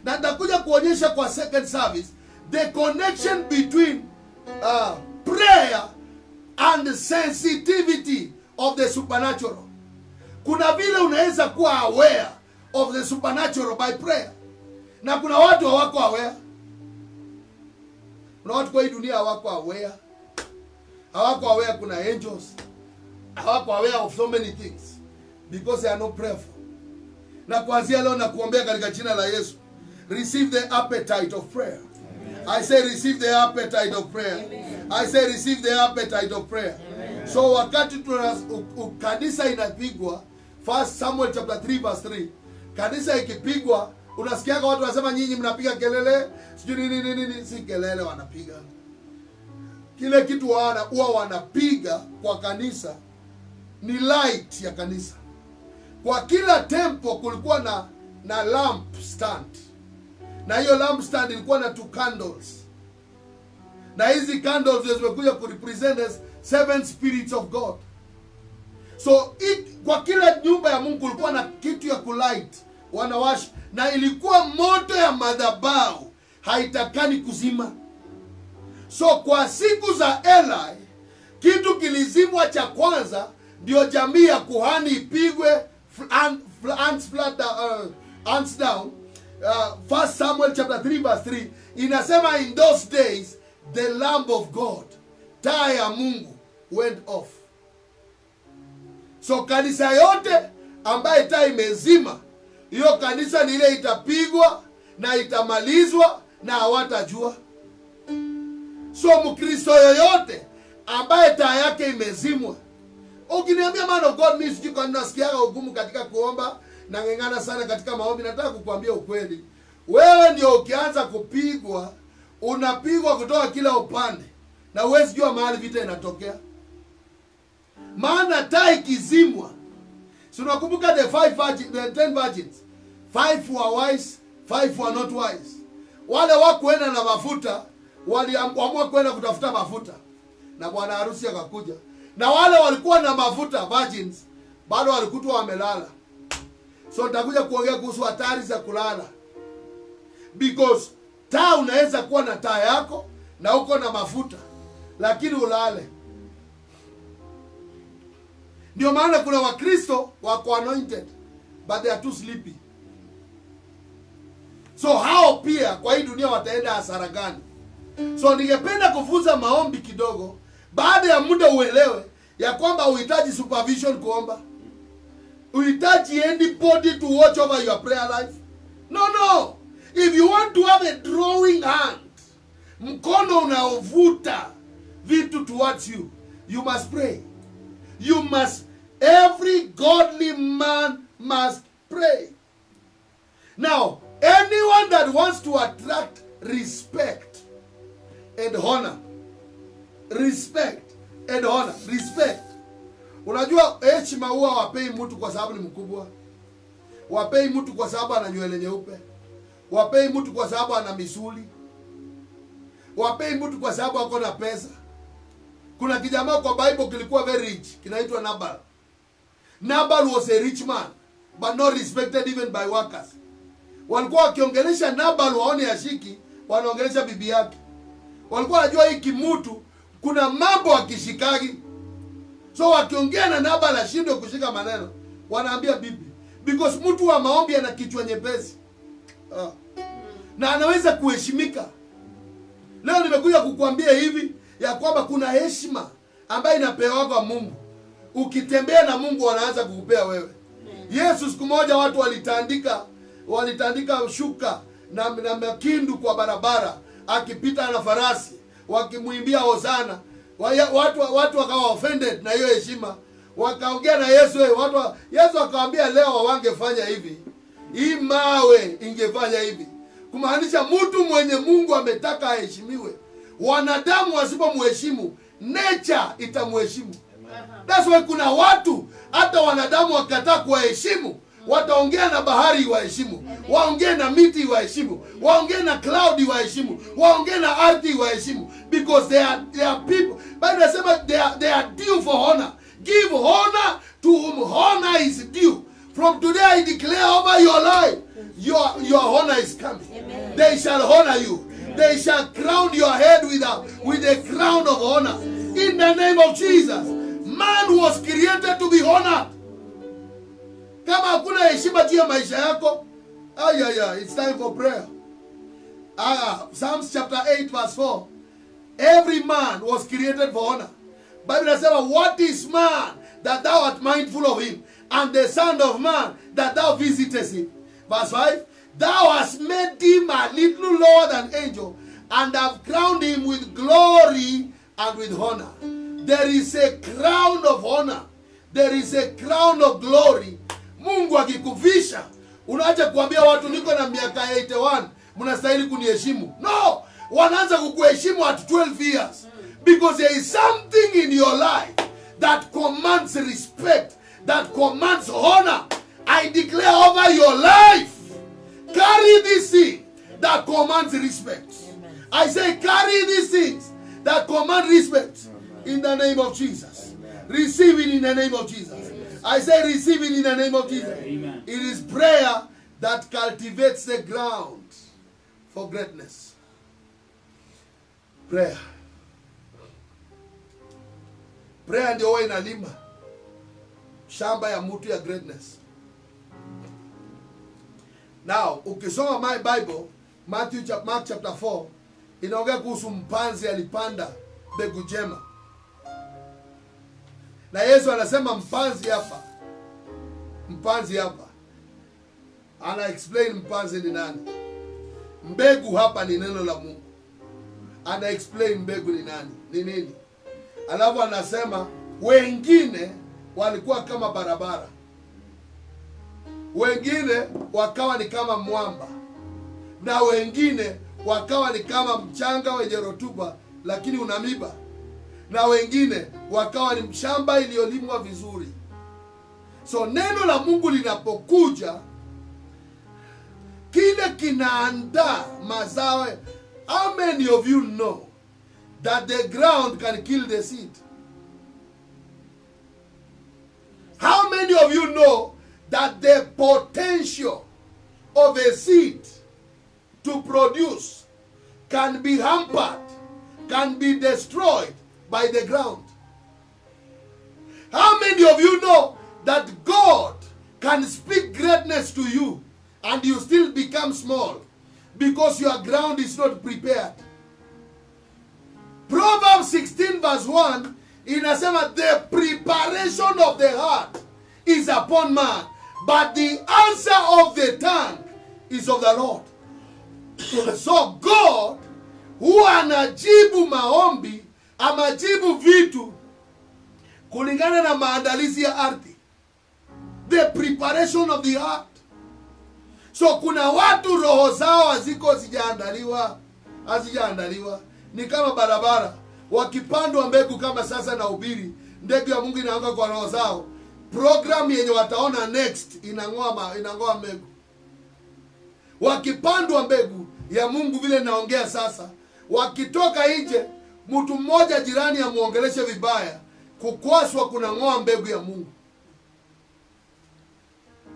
Na nitakuja kuonyesha kwa second service the connection between prayer and the sensitivity of the supernatural. Kuna vile unaweza kuwa aware of the supernatural by prayer, na kuna watu hawako aware. Kuna watu kwa hii dunia hawako aware. Hawako aware kuna angels. Hawako aware of so many things because they are not prayerful. Na kuanzia leo na kuombea katika jina la Yesu, receive the appetite of prayer. Amen. I say receive the appetite of prayer. Amen. I say receive the appetite of prayer. Amen. So wakati kanisa inapigwa, 1 Samuel chapter 3 verse 3, kanisa ikipigwa, unasikia watu wanasema nyinyi mnapiga kelele, sijui nini, si kelele wanapiga. Kile kitu huwa wanapiga kwa kanisa ni light ya kanisa. Kwa kila temple kulikuwa na lamp stand. Na hiyo lamp stand ilikuwa na 2 candles. Na hizi candles zimekuja ku represent as 7 spirits of God. So kwa kila nyumba ya Mungu kulikuwa na kitu ya kulight, wanawash, na ilikuwa moto ya madhabahu, haitakani kuzima. So kwa siku za Eli, kitu kilizimwa cha kwanza ndio jamii ya kuhani ipigwe, ants down. 1 Samuel chapter 3 verse 3 inasema in those days the lamp of God, taa ya Mungu, went off. So kanisa yote ambaye taa imezima, hiyo kanisa ni ile itapigwa na itamalizwa na hawatajua. So Mkristo yoyote ambaye taa yake imezimwa, ukiniambia man of God mimi sijui kwa nini nasikia ugumu katika kuomba na ngengana sana katika maombi, nataka kukuambia ukweli. Wewe ndio ukianza kupigwa, unapigwa kutoka kila upande na huwezi jua mahali vita inatokea. Maana taa ikizimwa, si unakumbuka the 10 virgins, 5 were wise, 5 were not wise. Wale wakuenda na mafuta waliamua kwenda kutafuta mafuta, na bwana harusi akakuja. Na wale walikuwa na mafuta, virgins, bado walikutwa wamelala. So nitakuja kuongea kuhusu hatari za kulala. Because taa unaweza kuwa na taa yako na uko na mafuta, lakini ulale. Ndio maana kuna Wakristo wako anointed but they are too sleepy. So hao pia kwa hii dunia wataenda hasara gani? So ningependa kufunza maombi kidogo. Baada ya muda uelewe ya kwamba uhitaji supervision kuomba. Uhitaji anybody to watch over your prayer life. No. If you want to have a drawing hand, mkono unaovuta vitu towards you, you must pray. You must, every godly man must pray. Now, anyone that wants to attract respect and honor, respect and honor, respect. Unajua heshima huwa wapei mtu kwa sababu ni mkubwa. Wapei mtu kwa sababu ana nywele nyeupe. Wapei mtu kwa sababu ana misuli. Wapei mtu kwa sababu ako na pesa. Kuna kijamaa kwa Bible kilikuwa very rich, kinaitwa Nabal. Nabal was a rich man, but not respected even by workers. Walikuwa wakiongelesha Nabal waone ashiki, wanaongelesha bibi yake. Walikuwa wanajua hii kimutu kuna mambo akishikagi. So wakiongea na Nabal ashindwe kushika maneno, wanaambia bibi. Because mtu wa maombi ana kichwa nyepesi. Na anaweza kuheshimika. Leo nimekuja kukuambia hivi ya kwamba kuna heshima ambayo inapewa kwa Mungu. Ukitembea na Mungu wanaanza kukupea wewe. Yesu siku moja watu walitandika shuka na makindu kwa barabara, akipita na farasi wakimuimbia hosana. Watu wakawa offended na hiyo heshima, wakaongea na Yesu, Yesu akawaambia leo wangefanya hivi, hii mawe ingefanya hivi. Kumaanisha mtu mwenye Mungu ametaka aheshimiwe. Wanadamu wasipomheshimu, nature itamheshimu. That's why kuna watu hata wanadamu wakataa kuwaheshimu, wataongea na bahari waheshimu, waongee na miti waheshimu, waongee na cloud waheshimu, waongee na ardhi waheshimu, because they are people. But inasema they are due for honor. Give honor to whom honor is due. From today I declare over your life, your honor is coming. Amen. They shall honor you. Amen. They shall crown your head with a crown of honor. In the name of Jesus. Man was created to be honored. Kama hakuna heshima juu ya maisha yako, it's time for prayer. Psalms chapter 8 verse 4. Every man was created for honor. Bible says, what is man that thou art mindful of him, and the son of man that thou visitest him? Verse 5. Thou hast made him a little lower than angel, and have crowned him with glory and with honor. There is a crown of honor. There is a crown of glory. Mungu akikuvisha, unaacha kuambia watu niko na miaka 81, mnastahili kuniheshimu. No! Wanaanza kukuheshimu at 12 years. Because there is something in your life that commands respect, that commands honor. I declare over your life, carry this thing that commands respect. Amen. I say carry these things that command respect. In the name of Jesus. Amen. Receive it in the name of Jesus. Amen. I say receive it in the name of Jesus. Amen. It is prayer that cultivates the ground for greatness. Prayer. Prayer ndio huwa inalima shamba ya mtu ya greatness. Now, ukisoma my Bible, Mark chapter 4, inaongea kuhusu mpanzi alipanda mbegu njema. Na Yesu anasema mpanzi hapa. Mpanzi hapa. Ana explain mpanzi ni nani. Mbegu hapa ni neno la Mungu. Ana explain mbegu ni nani. Ni nini? Alafu anasema wengine walikuwa kama barabara. Wengine wakawa ni kama mwamba. Na wengine wakawa ni kama mchanga wenye rotuba lakini una miba. Na wengine wakawa ni mshamba iliyolimwa vizuri. So neno la Mungu linapokuja, kile kinaandaa mazao. How many of you know that the ground can kill the seed? How many of you know that the potential of a seed to produce can be hampered, can be destroyed by the ground? How many of you know that God can speak greatness to you and you still become small because your ground is not prepared? Proverbs 16 verse 1 inasema the preparation of the heart is upon man, but the answer of the tongue is of the Lord. So God huwa anajibu maombi, amajibu vitu kulingana na maandalizi ya ardhi. The preparation of the heart. So kuna watu roho zao haziko hazijaandaliwa. Ni kama barabara. Wakipandwa mbegu kama sasa na ubiri, ndege ya Mungu inaanguka kwa roho zao. Program yenye wataona next inangoa mbegu. Wakipandwa mbegu ya Mungu vile naongea sasa, wakitoka nje, mtu mmoja jirani amuongeleshe vibaya, kukwaswa kunangoa mbegu ya Mungu.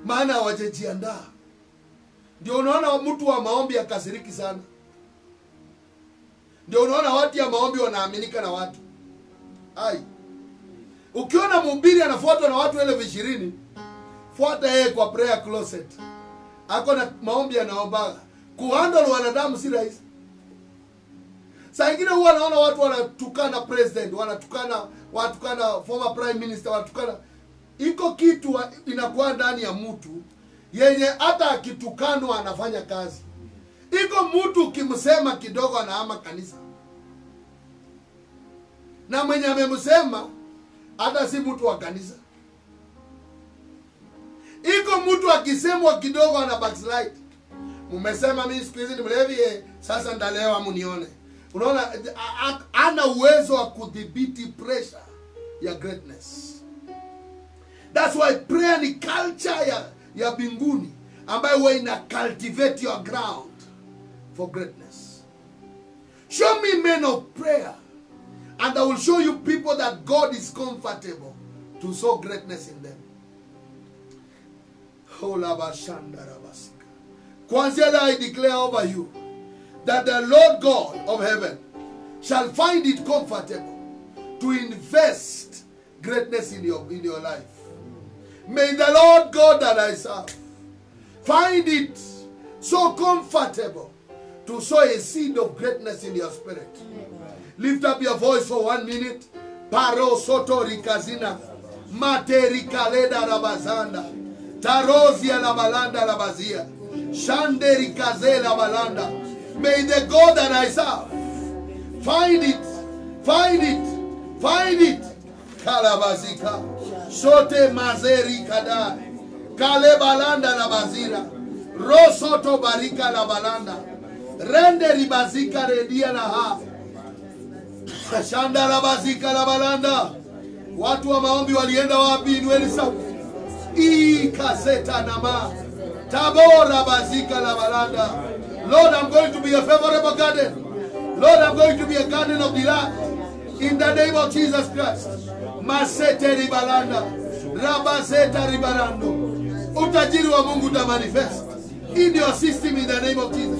Maana hawajajiandaa. Ndio unaona mtu wa maombi akasiriki sana. Ndio unaona watu ya maombi wanaaminika na watu. Ukiona mhubiri anafuatwa na watu 20, fuata yeye kwa prayer closet. Ako na maombi anaomba. Kuhandle wanadamu si rahisi. Saa ingine huwa naona watu wanatukana president, wanatukana former prime minister, wanatukana. Iko kitu inakuwa ndani ya mtu yenye hata akitukanwa anafanya kazi. Iko mtu ukimsema kidogo anahama kanisa. Na mwenye amemsema hata si mtu wa kanisa. Iko mtu akisemwa kidogo ana backslide. Umesema mimi siku hizi ni mlevi, sasa ndalewa munione. Unaona, ana uwezo wa kudhibiti pressure ya greatness. That's why prayer ni culture ya binguni ambayo huwa ina cultivate your ground for greatness. Show me men of prayer and I will show you people that God is comfortable to sow greatness in them. Kwanzia I declare over you that the Lord God of heaven shall find it comfortable to invest greatness in your life. May the Lord God that I serve find it so comfortable to sow a seed of greatness in your spirit. Lift up your voice for 1 minute. Paro soto rikazina. Mate rikaleda rabazanda. Tarozia la balanda la bazia. Shande rikaze la balanda. May the God that I serve find it. Find it. Find it. Kalabazika. Sote mazeri kada. Kale balanda la bazira. Rosoto barika la balanda. Rende ribazika redia la ha. Shanda la bazika la balanda. Watu wa maombi walienda wapi? Inueni sauti. Ikaseta nama. Tabora bazika la balanda. Lord, I'm going to be a favorable garden. Lord, I'm going to be a garden of delight. In the name of Jesus Christ. Masete ribalanda. Rabazeta ribalando. Utajiri wa Mungu ta manifest in your system in the name of Jesus.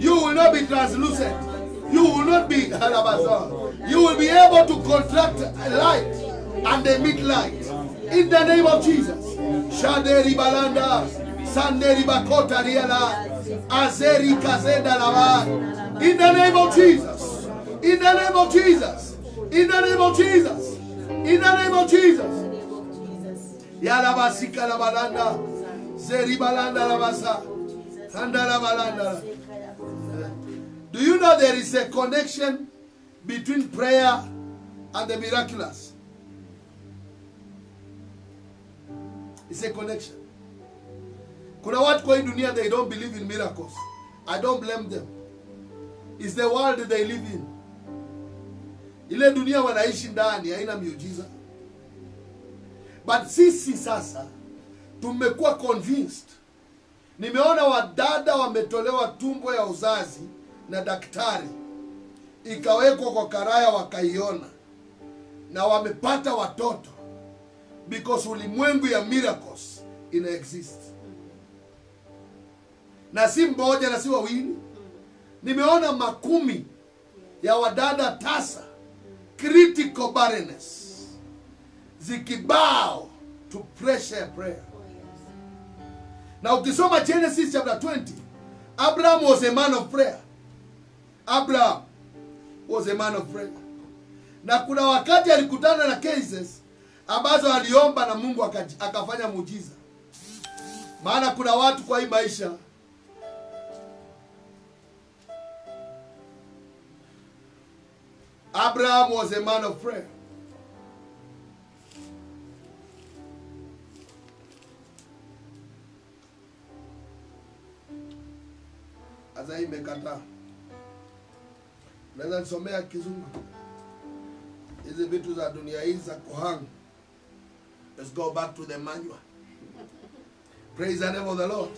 You will not be translucent. You will not be halabazon. You will be able to contract light and emit light in the name of Jesus. Shaderi balanda, sanderi bakota riela, azeri kazenda lava. In the name of Jesus. In the name of Jesus. In the name of Jesus. In the name of Jesus. Yalabasika la balanda, zeri balanda la basa, handa la balanda. Do you know there is a connection between prayer and the miraculous? It's a connection. Kuna watu kwa hii dunia, they don't believe in miracles. I don't blame them. It's the world they live in. Ile dunia wanaishi ndani haina miujiza. But sisi sasa tumekuwa convinced. Nimeona wadada wametolewa tumbo ya uzazi na daktari, ikawekwa kwa karaya wakaiona, na wamepata watoto because ulimwengu ya miracles ina exist. Na si mmoja na si wawili. Nimeona makumi ya wadada tasa, critical barrenness, zikibao to pressure prayer. Now ukisoma Genesis chapter 20, Abraham was a man of prayer. Abraham was a man of prayer. Na kuna wakati alikutana na cases ambazo aliomba na Mungu akafanya muujiza. Maana kuna watu kwa hii maisha Abraham was a man of prayer. Aza imekata. Naweza nisomea kizungu. Hizi vitu za dunia hii za kuhang. Let's go back to the manual. Praise the name of the Lord.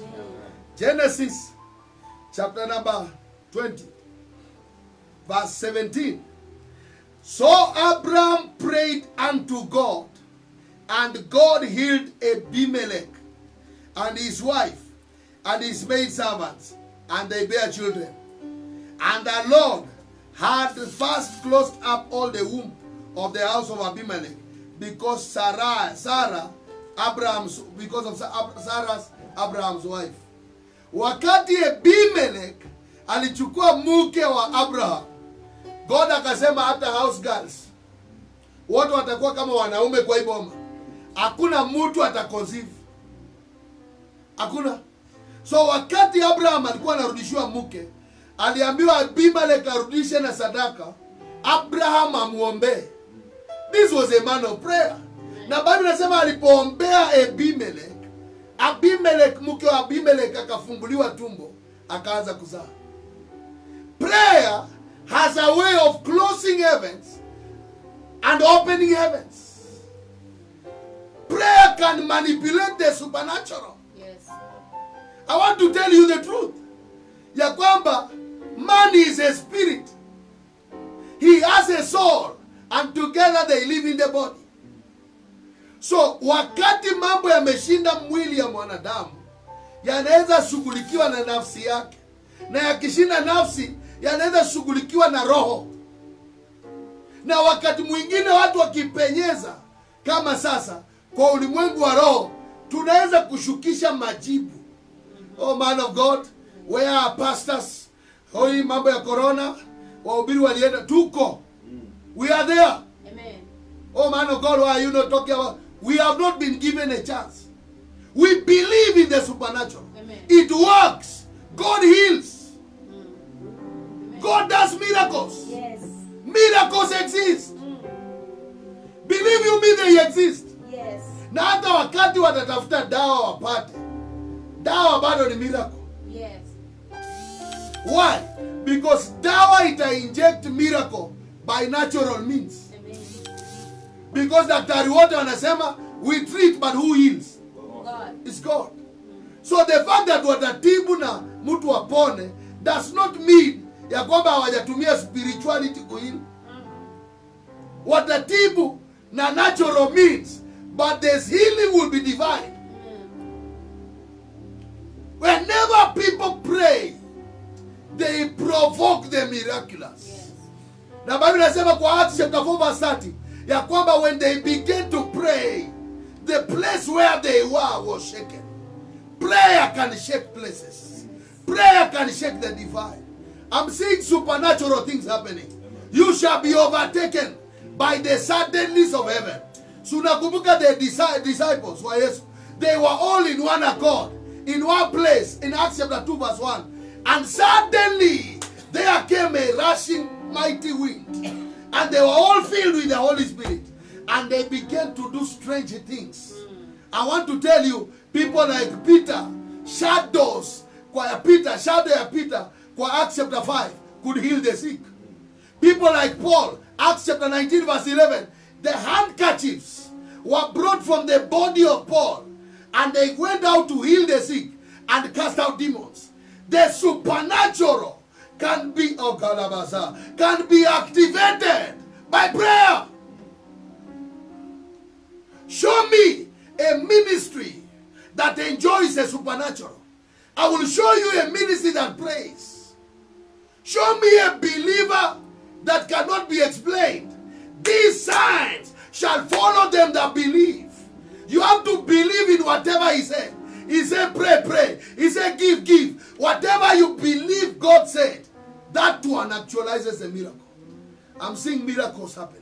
Genesis chapter number 20 verse 17. So Abraham prayed unto God, and God healed Abimelech and his wife and his maidservants, and they bare children. And the Lord had first closed up all the womb of the house of Abimelech, because Sarah's Abraham's wife. Wakati Abimelech alichukua mke wa Abraham, God akasema hata house girls wote watakuwa kama wanaume kwa hii boma. Hakuna mtu ataconceive. Hakuna. So wakati Abraham alikuwa anarudishiwa mke, aliambiwa Abimelech arudishe na sadaka, Abraham amuombe. This was a man of prayer. Na Biblia inasema alipoombea Abimelech, Abimelech, mke wa Abimelech akafunguliwa tumbo, akaanza kuzaa. Prayer has a way of closing heavens and opening heavens. Prayer can manipulate the supernatural. Yes. I want to tell you the truth. Ya kwamba man is a spirit. He has a soul, and together they live in the body. So wakati mambo yameshinda mwili ya mwanadamu, yanaweza shughulikiwa na nafsi yake, na yakishinda nafsi yanaweza shughulikiwa na roho. Na wakati mwingine watu wakipenyeza kama sasa kwa ulimwengu wa roho, tunaweza kushukisha majibu. Oh man of God, where are pastors? Hoi mambo ya corona, wahubiri walienda, tuko. We are there. Amen. Oh man of God, why are you not talking about? We have not been given a chance. We believe in the supernatural. Amen. It works. God heals. Amen. God does miracles. Yes. Miracles exist. Believe you me, they exist. Yes. Na hata wakati watatafuta dawa wapate, dawa bado ni miracle. Yes. Why? Because dawa ita-inject miracle by natural means. Amen. Because daktari wote wanasema we treat, but who heals? God. It's God. So the fact that watatibu na mtu apone does not mean ya kwamba hawajatumia spirituality kuheal. Watatibu na natural means, but this healing will be divine. Whenever people pray, they provoke the miraculous. Yes. Na Bible inasema kwa Acts chapter 4 verse 30 ya kwamba when they began to pray, the place where they were was shaken. Prayer can shake places. Prayer can shake the divine. I'm seeing supernatural things happening. You shall be overtaken by the suddenness of heaven. So nakumbuka the disciples wa Yesu, they were all in one accord, in one place, in Acts chapter 2 verse 1. And suddenly there came a rushing mighty wind, and they were all filled with the Holy Spirit, and they began to do strange things. I want to tell you, people like Peter, shadows kwa Peter, shadow ya Peter kwa Acts chapter 5 could heal the sick. People like Paul, Acts chapter 19 verse 11, the handkerchiefs were brought from the body of Paul, and they went out to heal the sick and cast out demons. The supernatural can be, oh Kalabasa, can be activated by prayer. Show me a ministry that enjoys the supernatural. I will show you a ministry that prays. Show me a believer that cannot be explained. These signs shall follow them that believe. You have to believe in whatever he said. He said pray, pray. He said give, give. Whatever you believe God said, that one actualizes a miracle. I'm seeing miracles happening.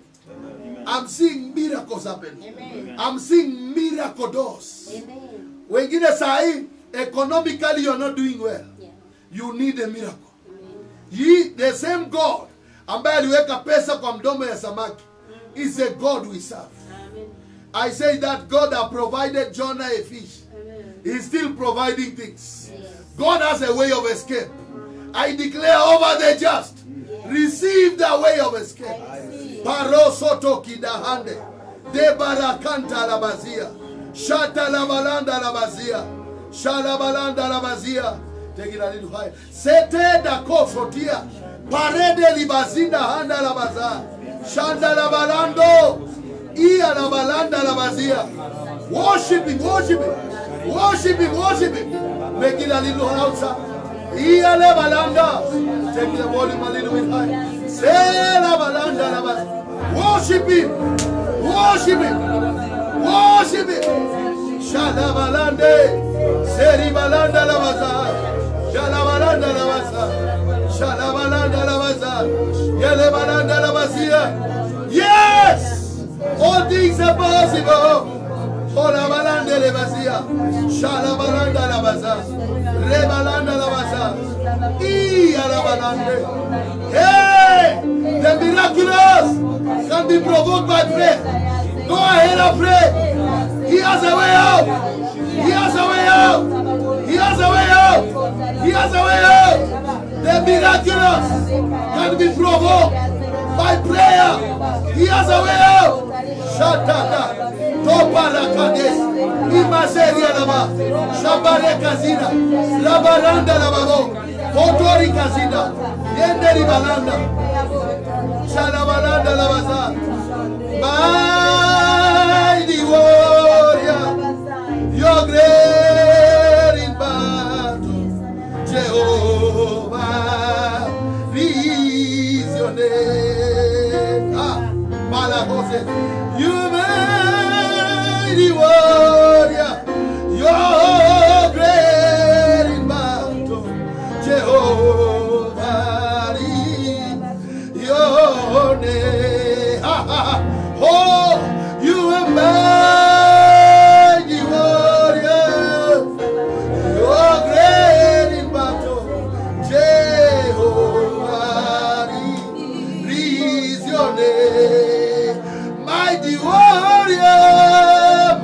I'm seeing miracles happening. Amen. I'm seeing miracle doors. Amen. Wengine sahi, economically you're not doing well. Yeah. You need a miracle. Amen. He, the same God ambaye aliweka pesa kwa mdomo ya samaki, is a God we serve. Amen. I say that God has provided Jonah a fish. Amen. He's still providing things. Yes. God has a way of escape. I declare over the just, receive the way of escape. Parosoto kidahande, de barakanta labazia, shata labalanda labazia, shalabalanda labazia. Take it a little higher. Sete da kosotia, parede libazinda handa labaza, shanda labalando, iya labalanda labazia. Worship him, worship him, worship him, worship him. Make it a little louder. Iya labalanda. Take the volume a little bit higher. Say labalanda labazia. Worship him, worship him, worship him. Shalabalande, Seribalanda labaza, Shalabalanda labaza, Shalabalanda labaza, Yelebalanda labazia. Yes, all things are possible. Olabalande lebazia, Shalabalanda labaza, Rebalanda labaza, Iyalabalande. Hey, the miraculous can be provoked by prayer. Go ahead and pray. He has a way out. He has a way out. He has a way out. He has a way out. The miraculous can be provoked by prayer. He has a way out. Shatata. Topara Kades. Imaseria Lama. Shabare Kazina. Labaranda Lababo. Kotori Kazina. Yenderi Balanda. Shalabalanda Labaza. Mighty warrior. You're great in battle. Jehovah is your name. Malakose. You mighty warrior. You're great in battle. Jehovah is your name. Oh, you are mighty warrior. You're great in battle. Jehovah is your name. Mighty warrior.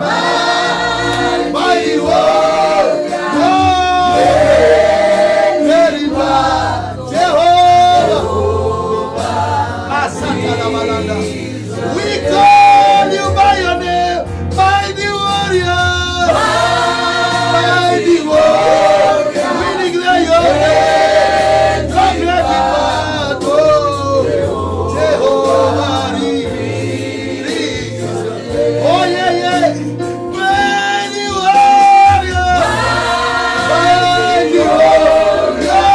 Mighty warrior. Great in battle. Jehovah. Asata la balanda. We call you by your name, mighty warrior. Mighty warrior. We declare your name. Your great battle. Jehovah is. Oh yeah, yeah. Mighty warrior. Mighty warrior.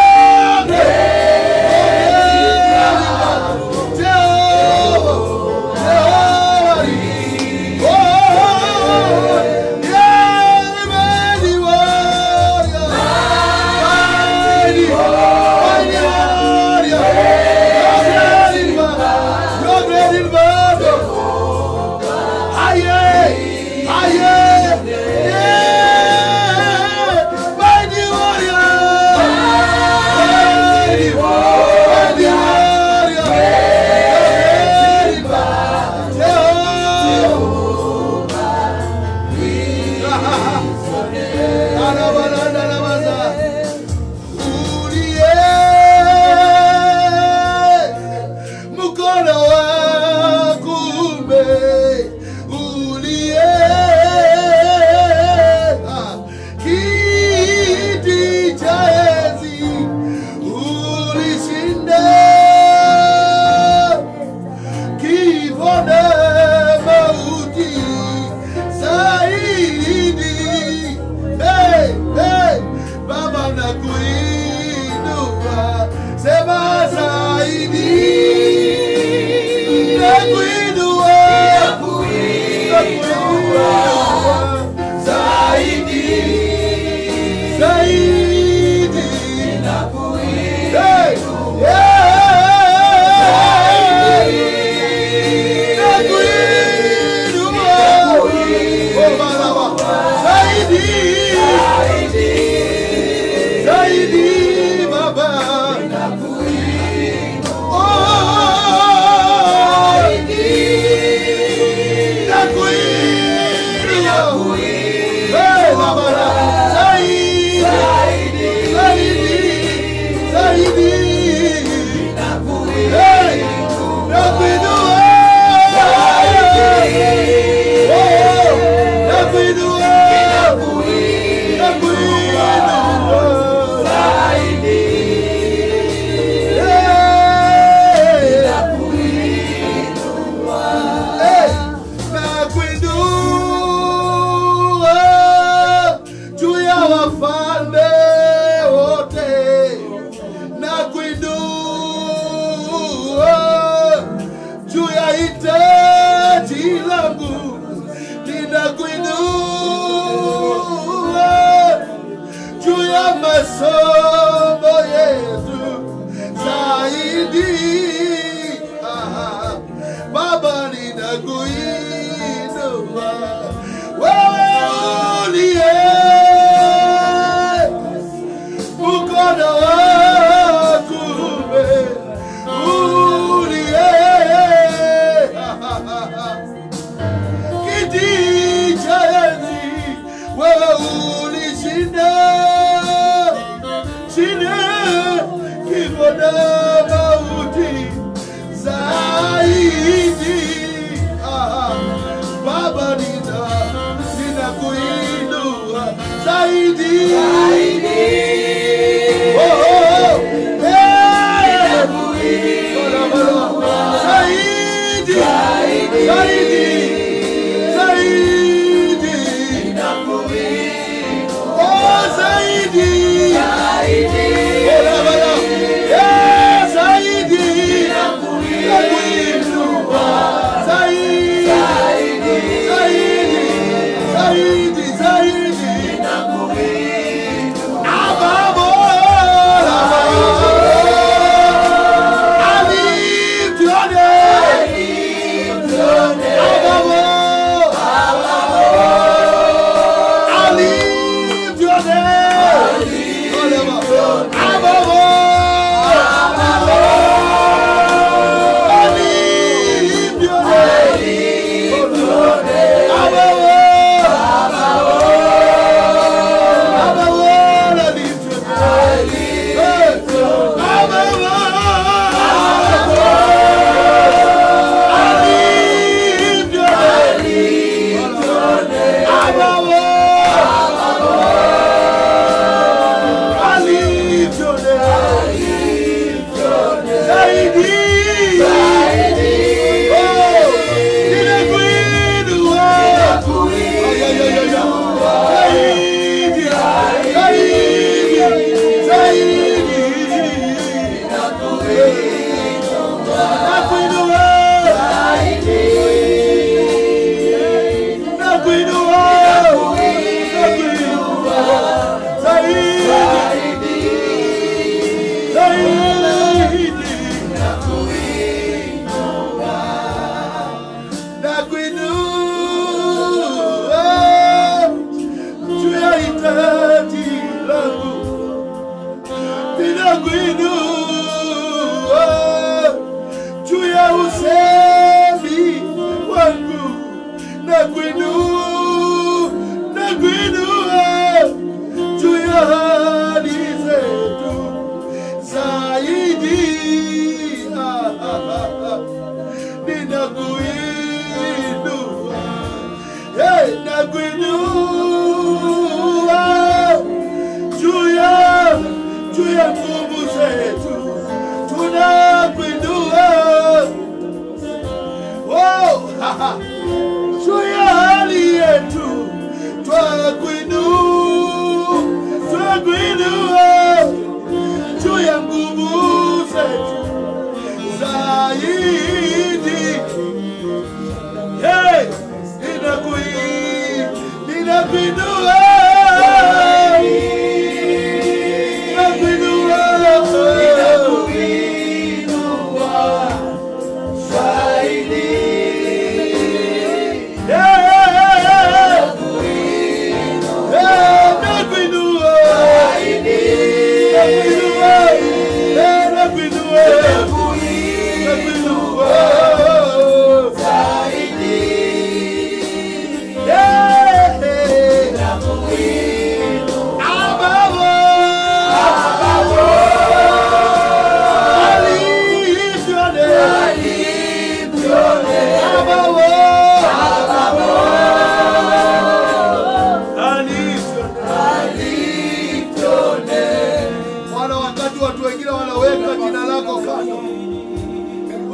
Kiti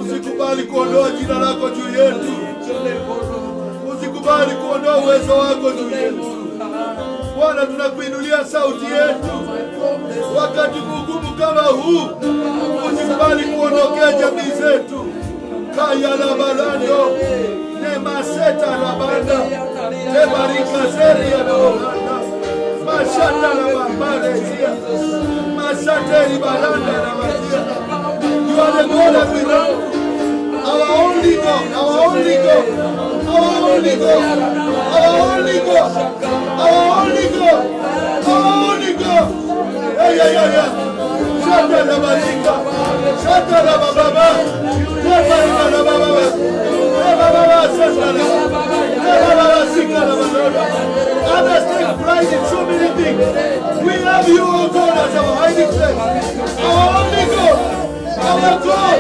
Usikubali kuondoa jina lako juu yetu. Usikubali kuondoa uwezo wako juu yetu. Bwana, tunakuinulia sauti yetu wakati mgumu kama huu. Usikubali kuondokea jamii zetu. Kaya la balando, nema seta la banda, tebarika zeri ya balanda, mashata la bambalezia, masateri balanda la bazia. You are the God that we love. Our only God, our only God, our only God, our only God, our only God, our only God. Yeah. Shata la bazika, shata la bababa, tebarika la bababa, tebarika shata la bababa, sika la bababa. Others take pride in so many things. We have you, O God, as our hiding place, our only God. Our God,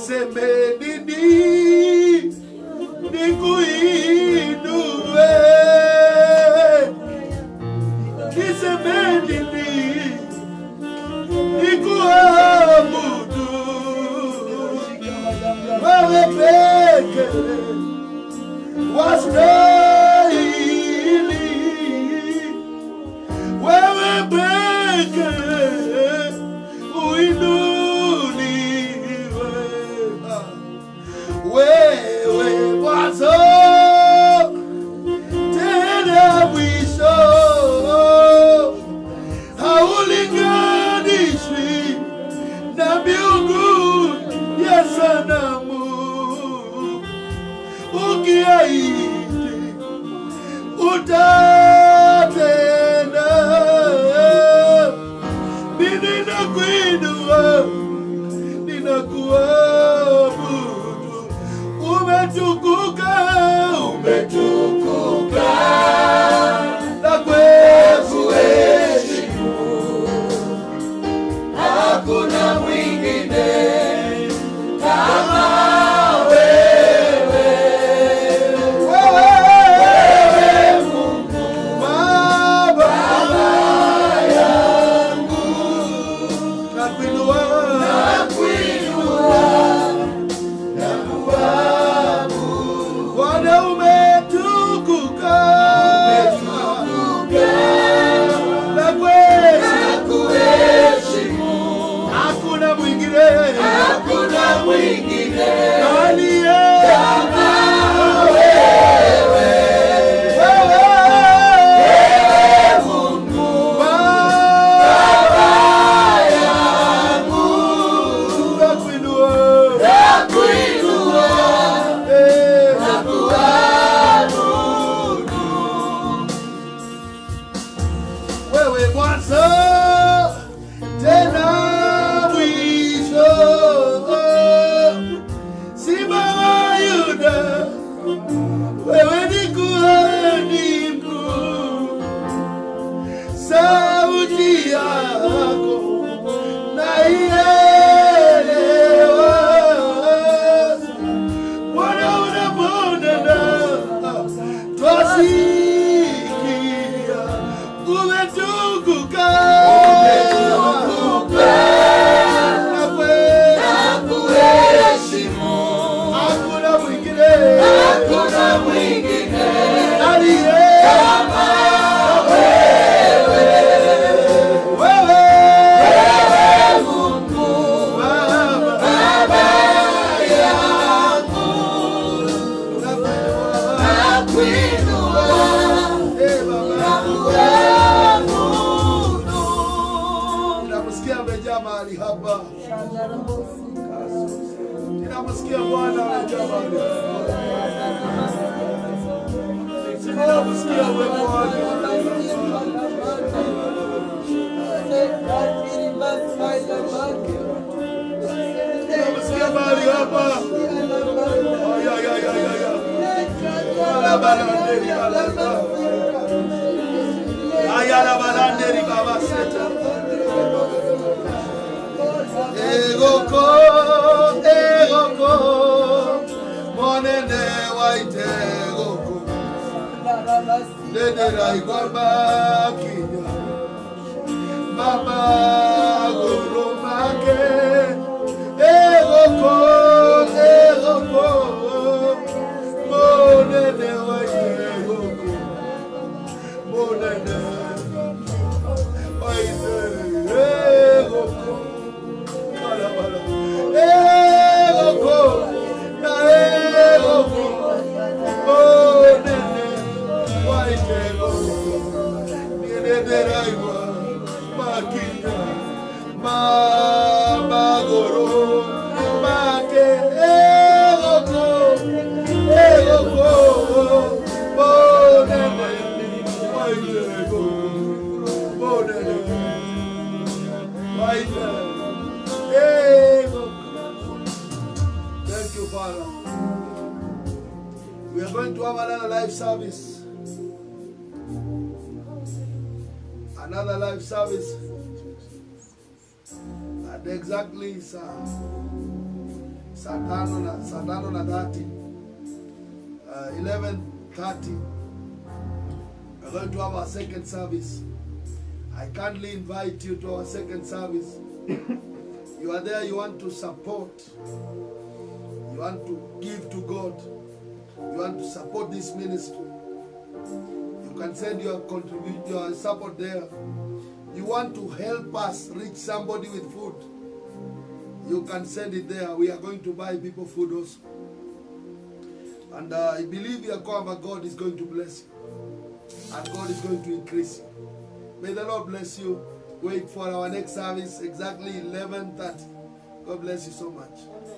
niseme nini nikuinue, niseme nini nikuabudu, wewe peke wastahili, wewe peke uinuliwe, wewe mwanzo tena mwisho, haulinganishwi na miungu ya sanamu. Ukiahidi utatenda, mimi nakuinua, ninakuabudu. Umetukuka, umetukuka, nakuheshimu, hakuna mwingine kama wewe. Wewe Mungu Baba yangu, nakuinua, Bwana umetukuka, nakuheshimu, hakuna mwingine aliye kama wewe. Wewe Mungu Baba yangu, nakuinua, wewe mwanzo tena mwisho, Simba wa Yuda, wewe ni kuhani mkuu, sauti yako naielewa, Bwana unaponena twasikia, umetukuka, nakuheshimu, hakuna mwingine aliye kama wewe. Wewe Mungu Baba yangu, nakuinua, ninamsikia amejaa mahali hapa, ninamsikia Bwana amejaa mahali hapa, ninamsikia uwepo wake. Ninamsikia mahali hapa. Ay, ay, ay, ay, ay. Bala, bala, nderi, bala, bala. Ayala, bala, nderi, baba, seta. Egoko, monene waite egoko, nedera igwamba kinya, mama guru make. Egoko, monene waite egoko, monene waite egoko. Egoko, na egoko, monene waite egoko, nedera igwa makinya, mama guru make. Egoko, monene waite egoko, monene waite egoko. Thank you, Father. We are going to have another live service. Another live service. At exactly saa tano na 30, 11:30, we're going to have our second service. I kindly invite you to our second service. You are there, you want to support, you want to give to God, you want to support this ministry. You can send your contribution, your support there. You want to help us reach somebody with food, you can send it there. We are going to buy people food also. And I believe God is going to bless you. And God is going to increase you. May the Lord bless you. Wait for our next service, exactly 11:30. God bless you so much. Amen.